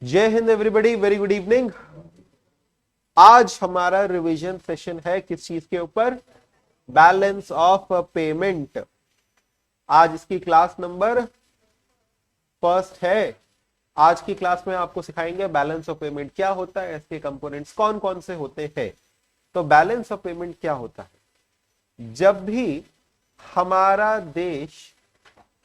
जय Hind everybody, very good evening. आज हमारा रिवीजन सेशन है किस चीज के ऊपर? Balance of payment. आज इसकी क्लास नंबर फर्स्ट है। आज की क्लास में आपको सिखाएंगे बैलेंस ऑफ पेमेंट क्या होता है, इसके कंपोनेंट्स कौन कौन से होते हैं। तो बैलेंस ऑफ पेमेंट क्या होता है? जब भी हमारा देश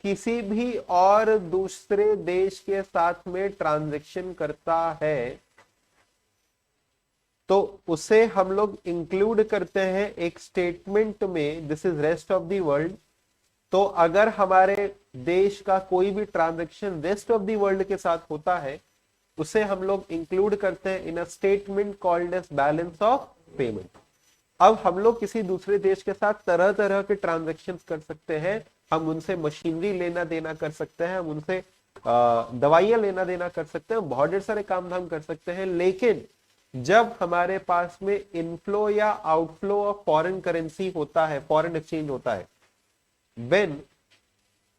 किसी भी और दूसरे देश के साथ में ट्रांजैक्शन करता है तो उसे हम लोग इंक्लूड करते हैं एक स्टेटमेंट में, this is rest of the world. तो अगर हमारे देश का कोई भी transaction rest of the world के साथ होता है उसे हम लोग इंक्लूड करते हैं in a statement called as balance of payment. अब हम लोग किसी दूसरे देश के साथ तरह तरह के ट्रांजैक्शन कर सकते हैं। हम उनसे मशीनरी लेना देना कर सकते हैं, हम उनसे दवाइयां लेना देना कर सकते हैं, बहुत ढेर सारे काम धाम कर सकते हैं। लेकिन जब हमारे पास में इनफ्लो या आउटफ्लो ऑफ फॉरेन करेंसी होता है, फॉरेन एक्सचेंज होता है, when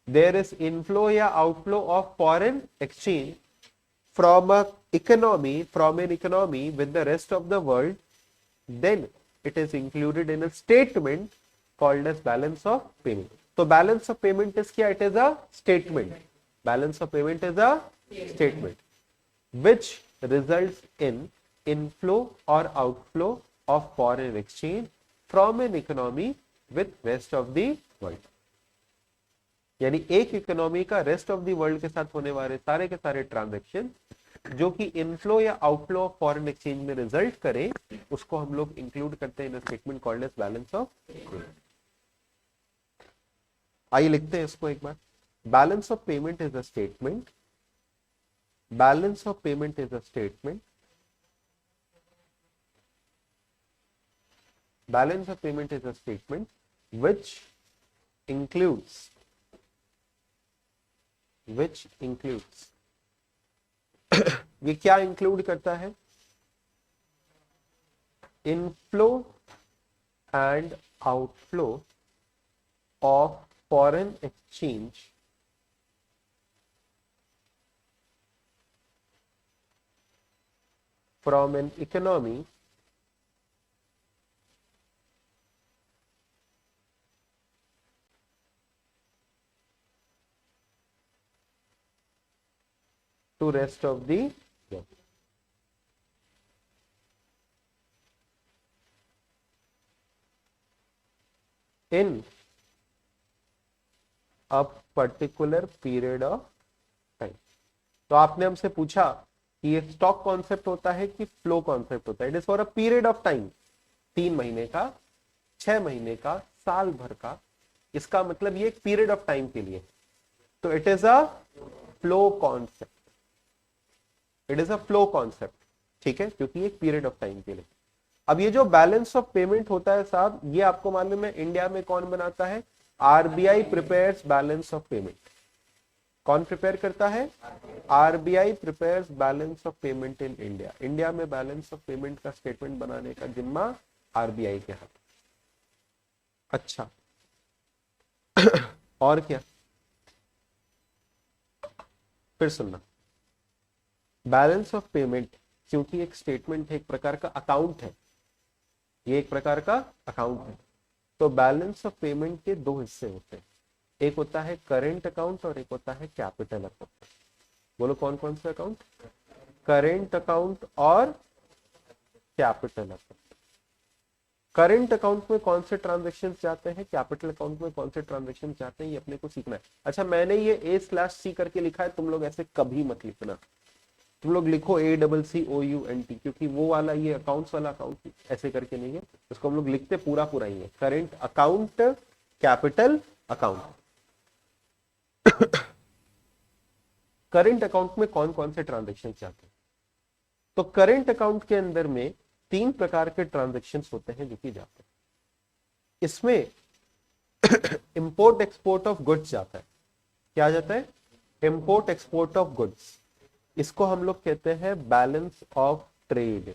there is inflow या outflow of foreign exchange from an economy with the rest of the world, then it is included in a statement called as balance of payment. तो balance of payment is क्या? It is a statement. Balance of payment is a statement which results in inflow or outflow of foreign exchange from an economy with rest of the world. यानी एक economy का rest of the world के साथ होने वाले सारे के सारे ट्रांजैक्शन जो कि इनफ्लो या आउटफ्लो ऑफ फॉरेन एक्सचेंज में रिजल्ट करे, उसको हम लोग इंक्लूड करते हैं in statement called as balance of payment. आइए लिखते हैं इसको एक बार। Balance of payment is a statement, balance of payment is a statement, balance of payment is a statement which includes ये क्या इंक्लूड करता है? Inflow and outflow of foreign exchange from an economy to rest of the world. In a particular period of time. तो आपने हमसे पूछा कि ये स्टॉक कॉन्सेप्ट होता है कि फ्लो कॉन्सेप्ट होता है। It is for a period of time, 3 महीने का, 6 महीने का, साल भर का। इसका मतलब ये एक पीरियड ऑफ टाइम के लिए। तो it is a flow concept, it is a flow concept, ठीक है, क्योंकि एक पीरियड ऑफ टाइम के लिए। अब ये जो बैलेंस ऑफ पेमेंट होता है साहब, ये आपको मालूम है इंडिया में कौन बनाता है? RBI prepares balance of payment. कौन प्रिपेयर करता है? RBI prepares balance of payment in India. India में बैलेंस ऑफ पेमेंट का स्टेटमेंट बनाने का जिम्मा आरबीआई के हाथ। अच्छा और क्या? फिर सुनना। बैलेंस ऑफ पेमेंट क्योंकि एक स्टेटमेंट है, एक प्रकार का अकाउंट है, ये एक प्रकार का अकाउंट है। तो बैलेंस ऑफ पेमेंट के 2 हिस्से होते हैं, एक होता है करेंट अकाउंट और एक होता है कैपिटल अकाउंट। बोलो कौन कौन से अकाउंट? करेंट अकाउंट और कैपिटल अकाउंट। करेंट अकाउंट में कौन से ट्रांजेक्शन जाते हैं, कैपिटल अकाउंट में कौन से ट्रांजेक्शन जाते हैं, ये अपने को सीखना है। अच्छा, मैंने ये A/C करके लिखा है, तुम लोग ऐसे कभी मत लिखना। तुम लोग लिखो ACCOUNT, क्योंकि वो वाला ये अकाउंट्स वाला अकाउंट ऐसे करके नहीं है, इसको हम लोग लिखते पूरा पूरा ही है, current account, capital account. Current account में कौन कौन से ट्रांजेक्शन जाते हैं? तो करेंट अकाउंट के अंदर में 3 प्रकार के ट्रांजेक्शन होते हैं जो कि जाते हैं। इसमें इंपोर्ट एक्सपोर्ट ऑफ गुड्स जाता है। क्या जाता है? Import export of goods. इसको हम लोग कहते हैं बैलेंस ऑफ ट्रेड।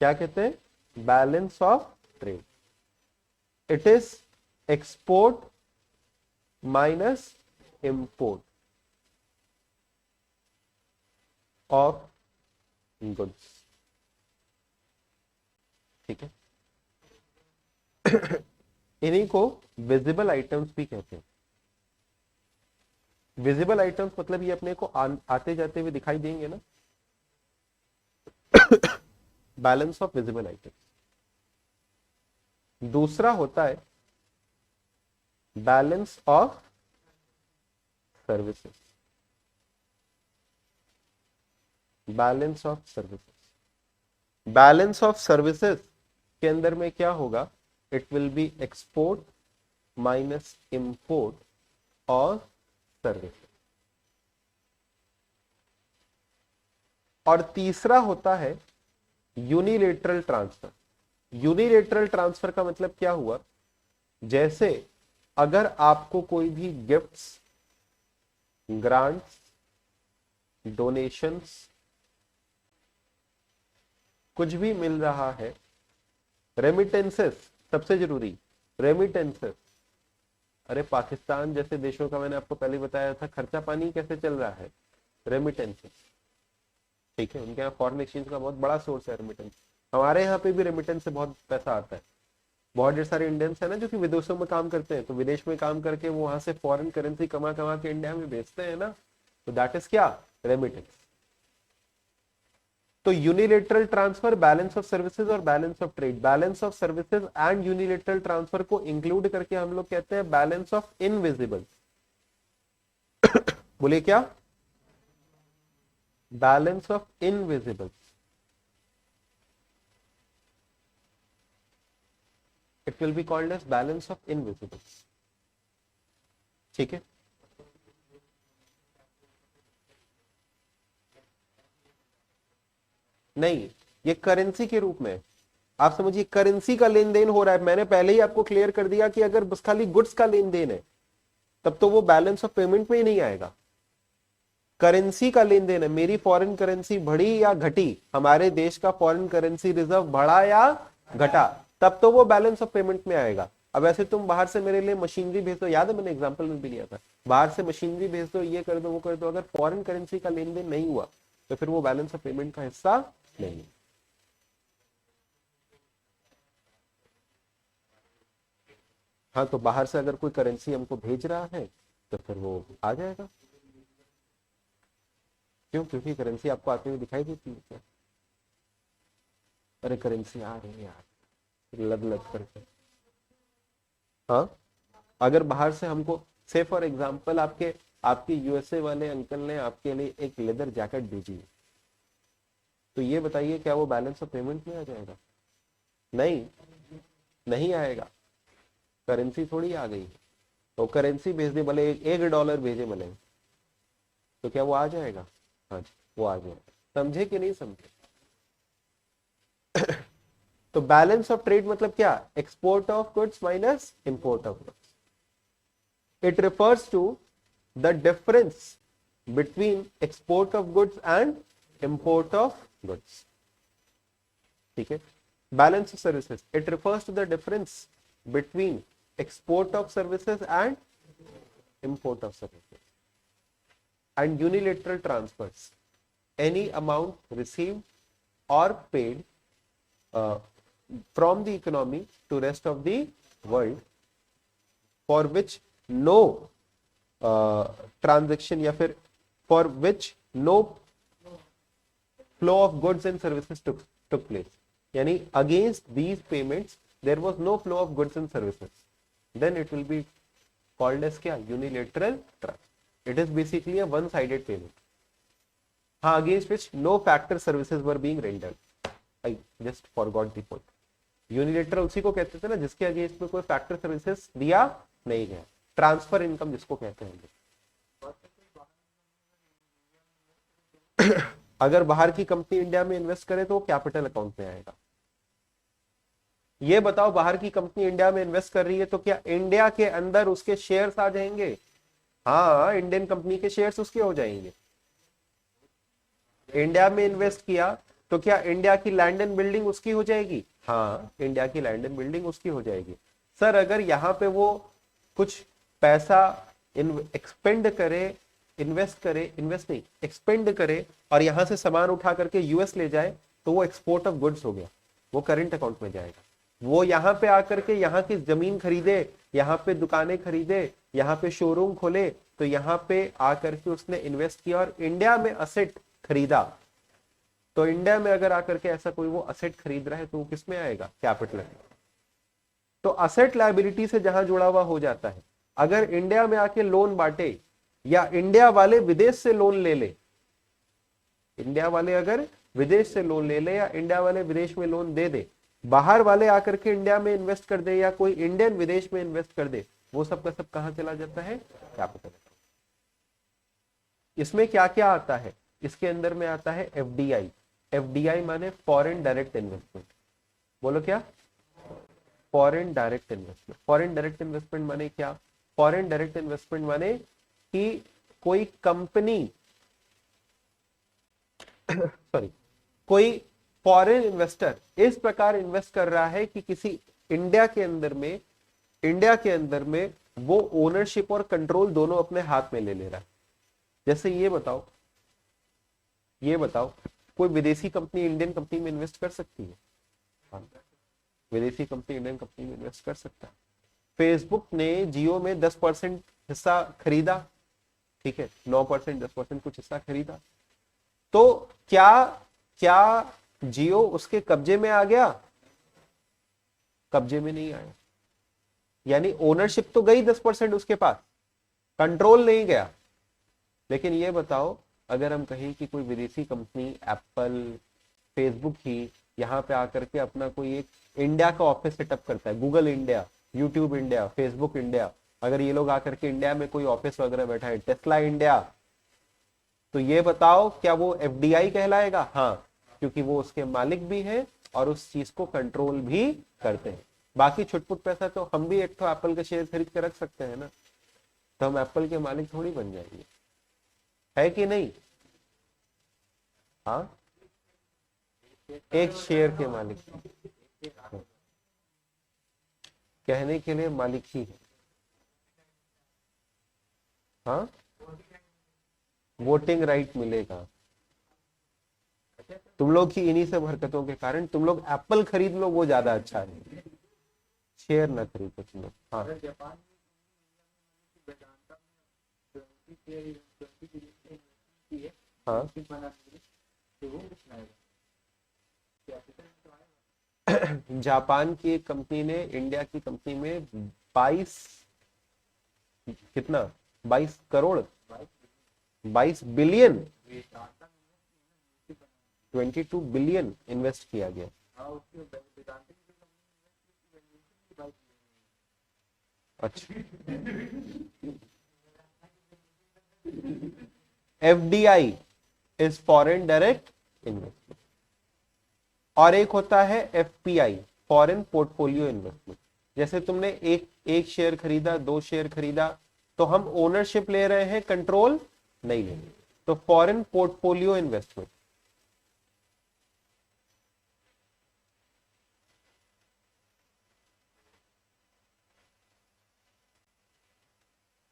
क्या कहते हैं? Balance of trade. It is export minus import. Of goods. ठीक है, इन्हीं को विजिबल आइटम्स भी कहते हैं। विजिबल आइटम्स मतलब ये अपने को आते जाते हुए दिखाई देंगे ना, बैलेंस ऑफ विजिबल आइटम्स। दूसरा होता है balance of services. Balance of services, balance of services के अंदर में क्या होगा, it will B export minus import और सर्विसेज। और तीसरा होता है यूनिलेटरल ट्रांसफर। यूनिलेटरल ट्रांसफर का मतलब क्या हुआ, जैसे अगर आपको कोई भी गिफ्ट्स, ग्रांट्स, डोनेशंस कुछ भी मिल रहा है, रेमिटेंसेस सबसे जरूरी, रेमिटेंसेस। अरे पाकिस्तान जैसे देशों का मैंने आपको पहले बताया था खर्चा पानी कैसे चल रहा है, रेमिटेंसेस। ठीक है, उनके यहाँ फॉरेन एक्सचेंज का बहुत बड़ा सोर्स है रेमिटेंस। हमारे यहाँ पे भी रेमिटेंस से बहुत पैसा आता है। बहुत ढेर सारे इंडियंस है ना जो कि विदेशों में काम करते हैं, तो विदेश में काम करके वो वहां से फॉरेन करेंसी कमा कमा के इंडिया में बेचते हैं ना, तो दैट इज क्या, रेमिटेंस। तो unilateral transfer, balance of services और balance of trade. Balance of services and unilateral transfer को इंक्लूड करके हम लोग कहते हैं बैलेंस ऑफ इनविजिबल। बोलिए क्या, balance of invisible. It will be called as balance of invisible. ठीक है, नहीं, ये करेंसी के रूप में, आप समझिए करेंसी का लेन देन हो रहा है। मैंने पहले ही आपको क्लियर कर दिया कि अगर बस खाली गुड्स का लेन देन है तब तो वो बैलेंस ऑफ पेमेंट में ही नहीं आएगा। करेंसी का लेन देन है, मेरी फॉरेन करेंसी बढ़ी या घटी, हमारे देश का फॉरेन करेंसी रिजर्व बढ़ा या घटा, तब तो वो बैलेंस ऑफ पेमेंट में आएगा। अब ऐसे तुम बाहर से मेरे लिए मशीनरी भेज दो, याद है मैंने एग्जांपल में भी लिया था, बाहर से मशीनरी भेज दो, ये कर दो वो कर दो, अगर फॉरेन करेंसी का लेन देन नहीं हुआ तो फिर वो बैलेंस ऑफ पेमेंट का हिस्सा नहीं। हाँ, तो बाहर से अगर कोई करेंसी हमको भेज रहा है तो फिर वो आ जाएगा। क्यों, क्योंकि करेंसी आपको आते हुए दिखाई देती है क्या, अरे करेंसी आ रही है यार, लग लग करके। हाँ, अगर बाहर से हमको, से फॉर एग्जांपल आपके आपके यूएसए वाले अंकल ने आपके लिए एक लेदर जैकेट भेजी है, तो ये बताइए क्या वो बैलेंस ऑफ पेमेंट में आ जाएगा, नहीं, नहीं आएगा। करेंसी थोड़ी आ गई, तो करेंसी भेज दे, भले एक डॉलर भेजे भले, तो क्या वो आ जाएगा, हाँ जी वो आ जाएगा। समझे कि नहीं समझे। तो बैलेंस ऑफ ट्रेड मतलब क्या, export of goods minus import of goods. It refers to the difference between export of goods and import of goods. ठीक है, balance of services, it refers to the difference between export of services and import of services. And unilateral transfers, any amount received or paid from the economy to rest of the world for which no transaction या फिर for which no flow of goods and services took place, यानी against these payments there was no flow of goods and services, then it will be called as क्या, unilateral transfer. It is basically a one-sided payment. हाँ, against which no factor services were being rendered. I just forgot the point. Unilateral उसी को कहते थे ना जिसके against में कोई फैक्टर सर्विसेज दिया नहीं गया, ट्रांसफर इनकम जिसको कहते हैं। अगर बाहर की कंपनी इंडिया में इन्वेस्ट करे तो वो कैपिटल अकाउंट में आएगा। ये बताओ, बाहर की कंपनी इंडिया में इन्वेस्ट कर रही है तो क्या इंडिया के अंदर उसके शेयर्स आ जाएंगे, हाँ, इंडियन कंपनी के शेयर्स उसके हो जाएंगे। इंडिया में इन्वेस्ट किया तो क्या इंडिया की लैंड एंड बिल्डिंग उसकी हो जाएगी, हाँ, इंडिया की लैंड एंड बिल्डिंग उसकी हो जाएगी। सर अगर यहाँ पे वो कुछ पैसा एक्सपेंड करे, इन्वेस्ट करे, इन्वेस्ट नहीं एक्सपेंड करे, और यहां से सामान उठा करके यूएस ले जाए तो वो एक्सपोर्ट ऑफ गुड्स हो गया, वो करंट अकाउंट में जाएगा। वो यहाँ पे आकर के यहाँ की जमीन खरीदे, यहाँ पे दुकानें खरीदे, यहाँ पे शोरूम खोले, तो यहाँ पे आकर के उसने इन्वेस्ट किया और इंडिया में असेट खरीदा। तो इंडिया में अगर आकर के ऐसा कोई वो असेट खरीद रहा है तो वो किस में आएगा? कैपिटल। तो असेट लायबिलिटी से जहां जुड़ा हुआ हो जाता है। अगर इंडिया में आके लोन बांटे या इंडिया वाले विदेश से लोन ले ले, इंडिया वाले अगर विदेश से लोन ले ले या इंडिया वाले विदेश में लोन दे दे, बाहर वाले आकर के इंडिया में इन्वेस्ट कर दे या कोई इंडियन विदेश में इन्वेस्ट कर दे, वो सब का सब कहां चला जाता है? कैपिटल। इसमें क्या क्या आता है? इसके अंदर में आता है एफडीआई। एफडीआई माने फॉरेन डायरेक्ट इन्वेस्टमेंट। बोलो क्या? Foreign direct investment. Foreign direct investment माने क्या? फॉरेन डायरेक्ट इन्वेस्टमेंट माने कि कोई कंपनी सॉरी कोई फॉरेन इन्वेस्टर इस प्रकार इन्वेस्ट कर रहा है कि किसी इंडिया के अंदर में वो ओनरशिप और कंट्रोल दोनों अपने हाथ में ले ले रहा है। जैसे ये बताओ कोई विदेशी कंपनी इंडियन कंपनी में इन्वेस्ट कर सकती है? हाँ, विदेशी कंपनी इंडियन कंपनी में इन्वेस्ट कर सकता है। फेसबुक ने जियो में 10% हिस्सा खरीदा, ठीक है, 9% 10% कुछ हिस्सा खरीदा, तो क्या जियो उसके कब्जे में आ गया? कब्जे में नहीं आया, यानी ओनरशिप तो गई 10% उसके पास, कंट्रोल नहीं गया। लेकिन ये बताओ अगर हम कहें कि कोई विदेशी कंपनी एप्पल, फेसबुक ही यहाँ पे आकर के अपना कोई एक इंडिया का ऑफिस सेटअप करता है, Google India, YouTube India, Facebook India, अगर ये लोग आकर के इंडिया में कोई ऑफिस वगैरह बैठा है, टेस्ला इंडिया, तो ये बताओ क्या वो एफडीआई कहलाएगा? हाँ, क्योंकि वो उसके मालिक भी हैं और उस चीज को कंट्रोल भी करते हैं। बाकी छुटपुट पैसा तो हम भी एक तो एप्पल के शेयर खरीद के रख सकते हैं ना, तो हम एप्पल के मालिक थोड़ी बन जाएंगे, है कि नहीं? हाँ, एक शेयर के मालिक, कहने के लिए मालिक ही है। हाँ, वोटिंग राइट मिलेगा तुम लोग की इन्हीं सब हरकतों के कारण। तुम लोग एप्पल खरीद लो, वो ज्यादा अच्छा है, शेयर ना खरीदो तुम लोग। हाँ, हाँ, जापान की एक कंपनी ने इंडिया की कंपनी में 22 कितना 22 करोड़ 22 बिलियन 22 बिलियन इन्वेस्ट किया गया। अच्छा, FDI is foreign direct investment, और एक होता है एफपीआई, फॉरेन पोर्टफोलियो इन्वेस्टमेंट। जैसे तुमने एक शेयर खरीदा, 2 शेयर खरीदा, तो हम ओनरशिप ले रहे हैं, कंट्रोल नहीं ले रहे, तो फॉरेन पोर्टफोलियो इन्वेस्टमेंट।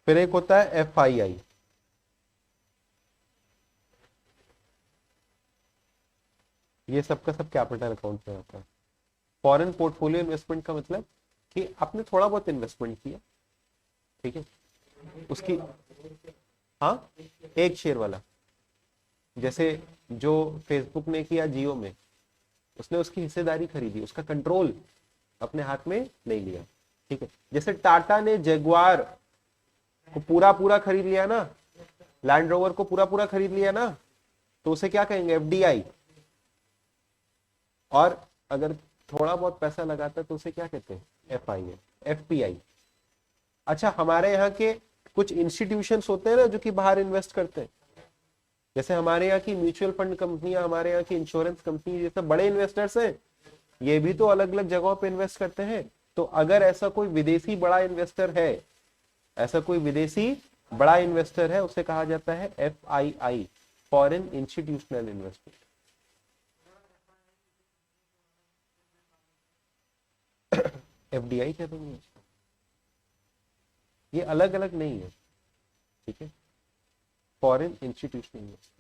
फिर एक होता है एफआईआई, ये सबका सब कैपिटल अकाउंट में आता है। फॉरेन पोर्टफोलियो इन्वेस्टमेंट का मतलब कि आपने थोड़ा बहुत इन्वेस्टमेंट किया, ठीक है, उसकी, हाँ, एक शेयर वाला, जैसे जो फेसबुक ने किया जियो में, उसने उसकी हिस्सेदारी खरीदी, उसका कंट्रोल अपने हाथ में नहीं लिया, ठीक है। जैसे टाटा ने जगुआर को पूरा पूरा खरीद लिया ना, लैंड रोवर को पूरा पूरा खरीद लिया ना, तो उसे क्या कहेंगे? एफडीआई। और अगर थोड़ा बहुत पैसा लगाता है तो उसे क्या कहते हैं? FII, FPI. अच्छा, हमारे यहाँ के कुछ इंस्टीट्यूशंस होते हैं ना जो कि बाहर इन्वेस्ट करते हैं, जैसे हमारे यहाँ की म्यूचुअल फंड कंपनियां, हमारे यहाँ की इंश्योरेंस कंपनी, ये सब बड़े इन्वेस्टर्स हैं, ये भी तो अलग अलग जगहों पे इन्वेस्ट करते हैं। तो अगर ऐसा कोई विदेशी बड़ा इन्वेस्टर है, ऐसा कोई विदेशी बड़ा इन्वेस्टर है, उसे कहा जाता है FII, foreign institutional investment. FDI कह दूंगी, ये अलग अलग नहीं है, ठीक है, फॉरेन इंस्टीट्यूशनल इन्वेस्टमेंट।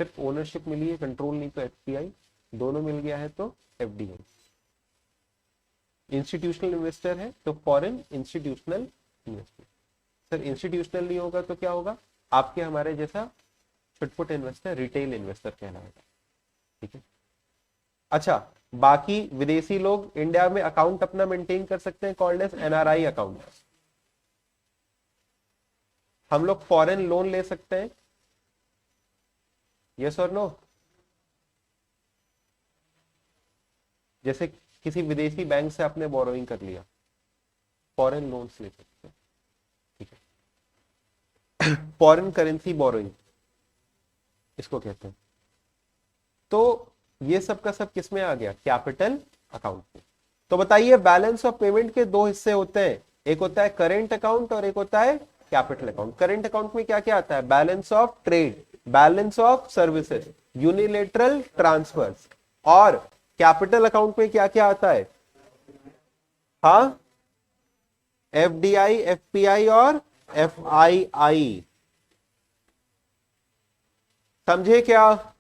सिर्फ ओनरशिप मिली है, कंट्रोल नहीं, तो एफपीआई, दोनों मिल गया है तो एफडीआई। इंस्टीट्यूशनल इन्वेस्टर है तो foreign institutional investor. Sir institutional नहीं होगा तो क्या होगा, आपके हमारे जैसा छुटपुट इन्वेस्टर, रिटेल इन्वेस्टर कहलाएगा। ठीक है। अच्छा, बाकी विदेशी लोग इंडिया में अकाउंट अपना मेंटेन कर सकते हैं, कॉल्ड एज एनआरआई अकाउंट। हम लोग फॉरेन लोन ले सकते हैं, यस और नो? जैसे किसी विदेशी बैंक से आपने बोरोइंग कर लिया, फॉरेन लोन्स ले सकते हैं। ठीक है। फॉरेन करेंसी बोरोइंग इसको कहते हैं। तो ये सब का सब किस में आ गया, कैपिटल अकाउंट में। तो बताइए, बैलेंस ऑफ पेमेंट के दो हिस्से होते हैं, एक होता है करेंट अकाउंट और एक होता है कैपिटल अकाउंट। करेंट अकाउंट में क्या क्या आता है, balance of trade, balance of services, unilateral transfers. और कैपिटल अकाउंट में क्या क्या आता है, हाँ, एफडीआई, एफपीआई और एफआईआई। समझे क्या?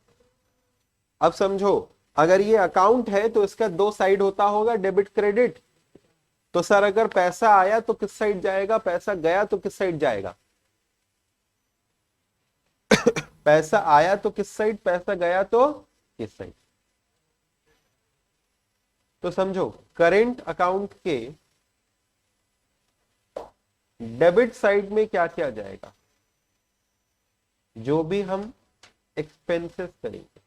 अब समझो, अगर ये अकाउंट है तो इसका दो साइड होता होगा, डेबिट क्रेडिट। तो सर अगर पैसा आया तो किस साइड जाएगा, पैसा गया तो किस साइड जाएगा? पैसा आया तो किस साइड, पैसा गया तो किस साइड? तो समझो, करेंट अकाउंट के डेबिट साइड में क्या क्या जाएगा, जो भी हम एक्सपेंसेस करेंगे।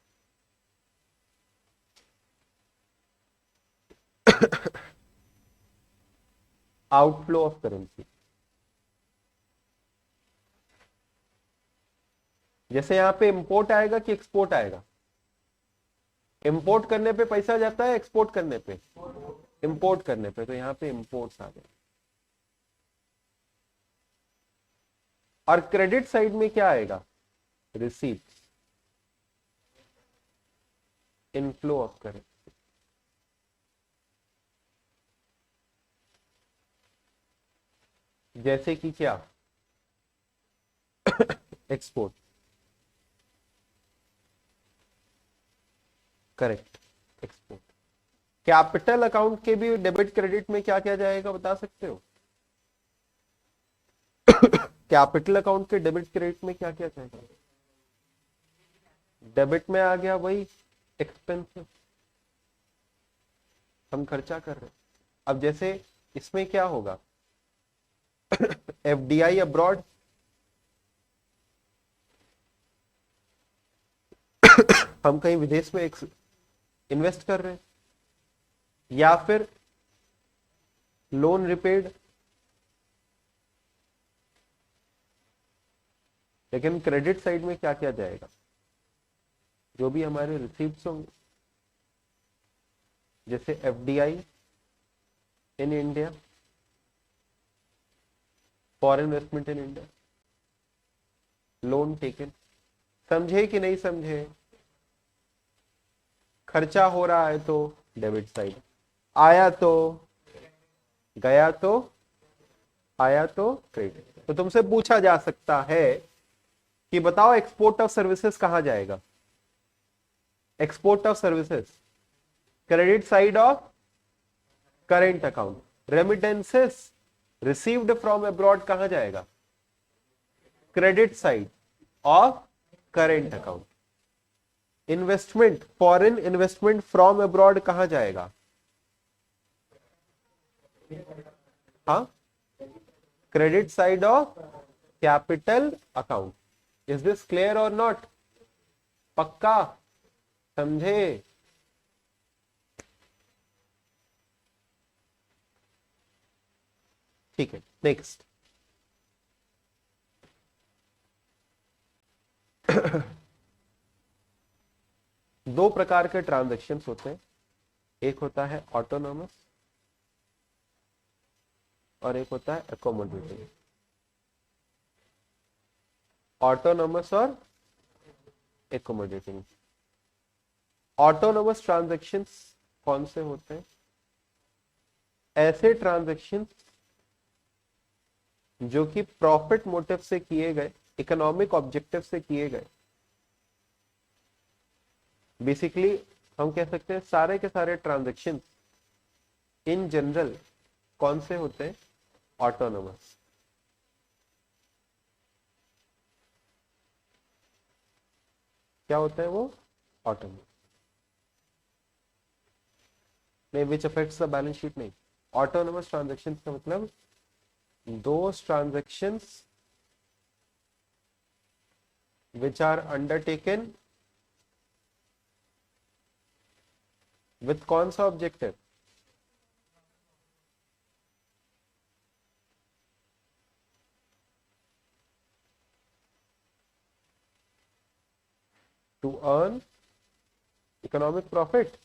आउटफ्लो ऑफ करेंसी, जैसे यहां पे इंपोर्ट आएगा कि एक्सपोर्ट आएगा? इंपोर्ट करने पे पैसा जाता है, एक्सपोर्ट करने पे? इंपोर्ट करने पे, तो यहां पे इंपोर्ट्स आ गए। और क्रेडिट साइड में क्या आएगा, रिसीट्स, इनफ्लो ऑफ करेंसी। जैसे कि क्या, export, correct, export. Capital account के भी डेबिट क्रेडिट में क्या क्या जाएगा, बता सकते हो? कैपिटल अकाउंट के डेबिट क्रेडिट में क्या क्या जाएगा? डेबिट में आ गया वही एक्सपेंसिव, हम खर्चा कर रहे हैं। अब जैसे इसमें क्या होगा, एफडीआई अब्रॉड, हम कहीं विदेश में इन्वेस्ट कर रहे हैं, या फिर लोन रिपेड। लेकिन क्रेडिट साइड में क्या क्या जाएगा, जो भी हमारे रिसीप्ट्स होंगे, जैसे FDI in India, foreign investment in India, loan taken. समझे कि नहीं समझे? खर्चा हो रहा है तो डेबिट साइड, आया तो, गया तो, आया तो क्रेडिट। तो तुमसे पूछा जा सकता है कि बताओ एक्सपोर्ट ऑफ सर्विसेज कहां जाएगा? Export of services credit side of current account. Remittances received from abroad कहां जाएगा? Credit side of current account. Investment, foreign investment from abroad कहां जाएगा? हाँ, credit side of capital account. Is this clear और not? पक्का समझे? ठीक है, नेक्स्ट। दो प्रकार के ट्रांजैक्शंस होते हैं, एक होता है ऑटोनोमस और एक होता है एकोमोडेटिंग। ऑटोनोमस और एकोमोडेटिंग। ऑटोनोमस ट्रांजैक्शंस कौन से होते हैं? ऐसे ट्रांजैक्शंस जो कि प्रॉफिट मोटिव से किए गए, इकोनॉमिक ऑब्जेक्टिव से किए गए, बेसिकली हम कह सकते हैं सारे के सारे ट्रांजेक्शन इन जनरल कौन से होते हैं, ऑटोनोमस। क्या होता है वो, ऑटोनोमस। नहीं, which affects the balance sheet नहीं, ऑटोनोमस ट्रांजेक्शन का मतलब those transactions which are undertaken with कौन सा objective, to earn economic profit।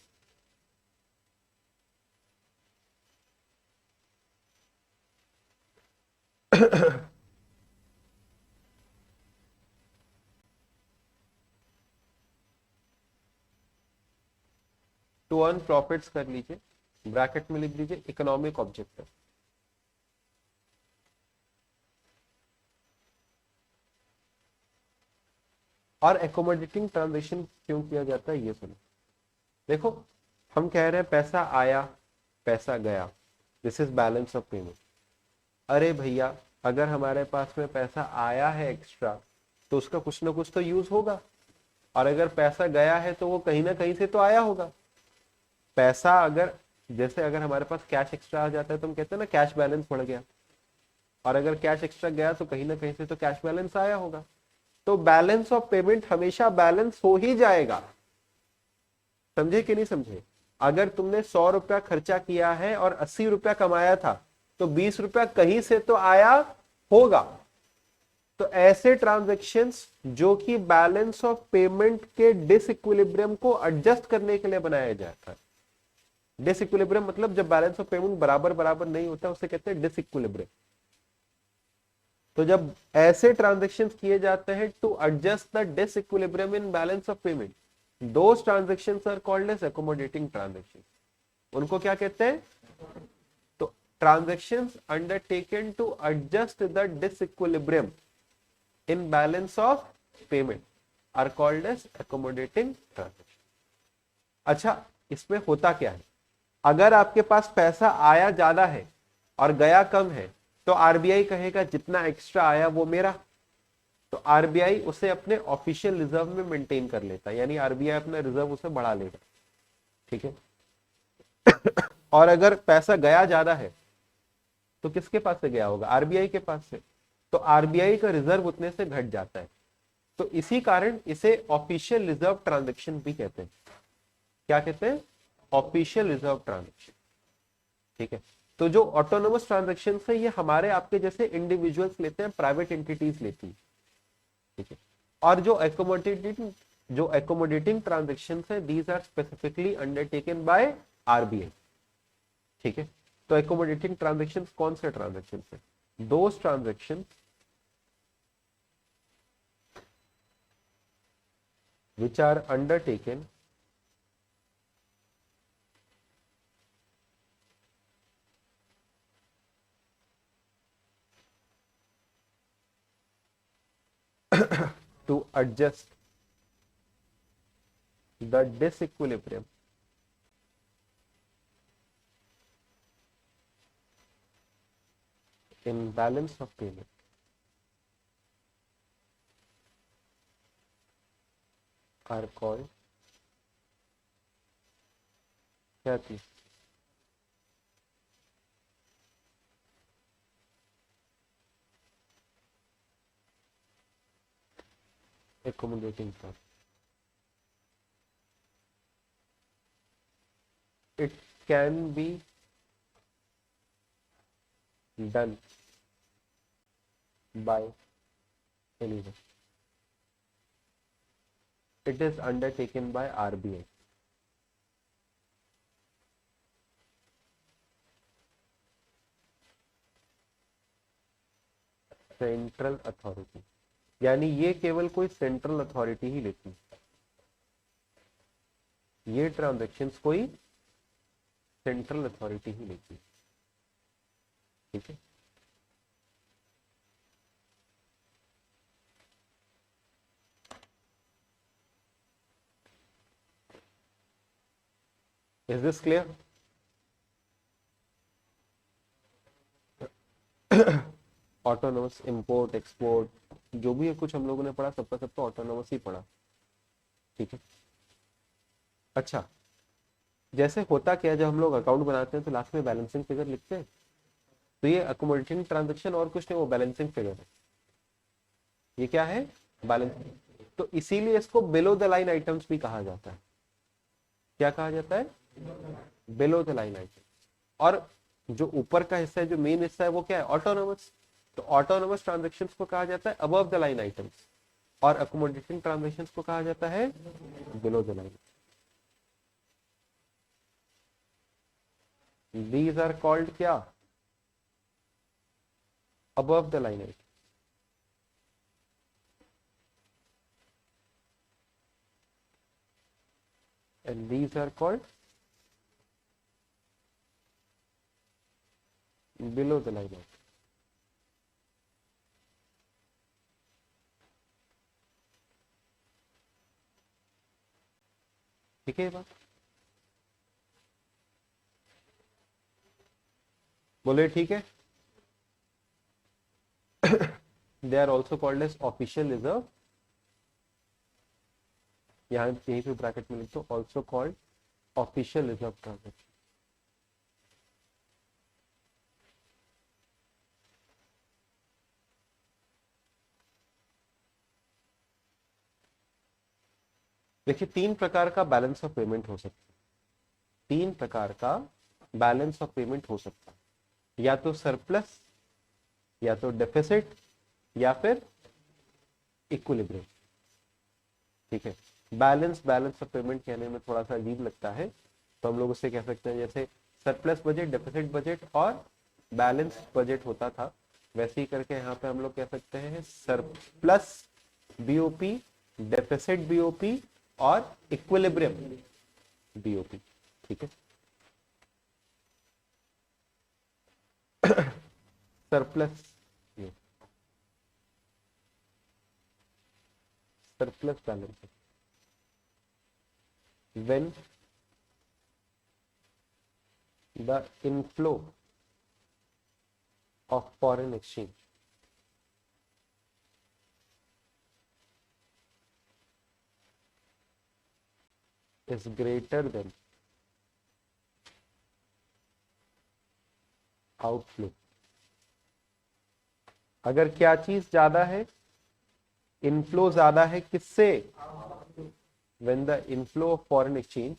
To earn profits कर लीजिए, ब्रैकेट में लिख दीजिए इकोनॉमिक ऑब्जेक्टिव। और एकोमोडेटिंग ट्रांजेक्शन क्यों किया जाता है ये सुनो। देखो, हम कह रहे हैं पैसा आया पैसा गया, this is balance of payment. अरे भैया, अगर हमारे पास में पैसा आया है एक्स्ट्रा तो उसका कुछ ना कुछ तो यूज होगा, और अगर पैसा गया है तो वो कहीं ना कहीं से तो आया होगा। पैसा अगर, जैसे अगर हमारे पास कैश एक्स्ट्रा आ जाता है तो हम कहते हैं ना कैश बैलेंस बढ़ गया, और अगर कैश एक्स्ट्रा गया तो कहीं ना कहीं से तो कैश बैलेंस आया होगा। तो बैलेंस ऑफ पेमेंट हमेशा बैलेंस हो ही जाएगा। समझे कि नहीं समझे? अगर तुमने 100 रुपया खर्चा किया है और 80 रुपया कमाया था तो 20 रुपया कहीं से तो आया होगा। तो ऐसे ट्रांजैक्शंस जो कि बैलेंस ऑफ पेमेंट के डिसइक्विलिब्रियम को एडजस्ट करने के लिए बनाया जाता है। डिसइक्विलिब्रियम मतलब जब बैलेंस ऑफ पेमेंट बराबर बराबर नहीं होता उसे कहते हैं डिसइक्विलिब्रियम। तो जब ऐसे ट्रांजैक्शंस किए जाते हैं to adjust the disequilibrium in balance of payment, those transactions are called as accommodating transaction. उनको क्या कहते हैं? तो transactions undertaken to adjust the disequilibrium in balance of payment are called as accommodating transaction. अच्छा, इसमें होता क्या है, अगर आपके पास पैसा आया ज्यादा है और गया कम है तो आरबीआई कहेगा जितना एक्स्ट्रा आया वो मेरा। तो आरबीआई उसे अपने ऑफिशियल रिजर्व में मेंटेन कर लेता है, यानी आरबीआई अपना रिजर्व उसे बढ़ा लेगा। ठीक है। और अगर पैसा गया ज्यादा है तो किसके पास से गया होगा? आरबीआई के पास से। तो आरबीआई का रिजर्व उतने से घट जाता है। तो इसी कारण इसे ऑफिशियल रिजर्व ट्रांजेक्शन भी कहते हैं। क्या कहते हैं? Official reserve transaction. ठीक है। तो जो ऑटोनोमस ट्रांजेक्शन है ये हमारे आपके जैसे इंडिविजुअल्स लेते हैं, प्राइवेट एंटिटीज लेती है। ठीक है। और जो एकोमोडेटिंग ट्रांजेक्शन है these are specifically undertaken by RBI. ठीक है। तो एकोमोडेटिंग ट्रांजेक्शन कौन से ट्रांजेक्शन है? Those transaction which are undertaken to adjust the disequilibrium in balance of payment are called क्या थी? accommodating term. It can be done by anyone. It is undertaken by RBI. Central authority, यानी ये केवल कोई central authority ही लेती है। ये transactions कोई सेंट्रल अथॉरिटी ही लेती है। ठीक है। Is this clear? Autonomous import export जो भी है कुछ हम लोगों ने पढ़ा, सबका सब तो ऑटोनोमस ही पढ़ा, ठीक है। अच्छा, जैसे होता क्या है, जब हम लोग अकाउंट बनाते हैं तो लास्ट में बैलेंसिंग फिगर लिखते हैं, तो ये अकोमोडेटिंग ट्रांजेक्शन और कुछ नहीं, वो बैलेंसिंग फिगर है। ये क्या है? बैलेंस। तो इसीलिए इसको बिलो द लाइन आइटम्स भी कहा जाता है। क्या कहा जाता है? Below the line item. और जो ऊपर का हिस्सा है, जो मेन हिस्सा है, वो क्या है? ऑटोनोमस। तो ऑटोनोमस ट्रांजेक्शन्स को कहा जाता है अबव द लाइन आइटम्स, और अकोमोडेटिंग ट्रांजेक्शन्स को कहा जाता है below the line. These are called क्या? Above the line item. And these are called below the line item. ठीक है ये बात? बोले ठीक है? They are also called as official reserve. यहाँ यहीं पे ब्रैकेट में लिख दो, also called official reserve transaction. देखिए, तीन प्रकार का बैलेंस ऑफ पेमेंट हो सकता है। तीन प्रकार का बैलेंस ऑफ पेमेंट हो सकता है, या तो सरप्लस, या तो डेफिसिट, या फिर इक्विलिब्रियम। ठीक है। बैलेंस ऑफ पेमेंट कहने में थोड़ा सा अजीब लगता है, तो हम लोग उससे कह सकते हैं जैसे सरप्लस बजट, डेफिसिट बजट और बैलेंस बजट होता था, वैसे ही करके यहाँ पे हम लोग कह सकते हैं सरप्लस बीओपी, डेफिसिट बीओपी और इक्विलिब्रियम बीओपी। ठीक है। Surplus balance when the inflow of foreign exchange is greater than outflow। अगर क्या चीज ज्यादा है? इनफ्लो ज्यादा है किससे? when the inflow of foreign exchange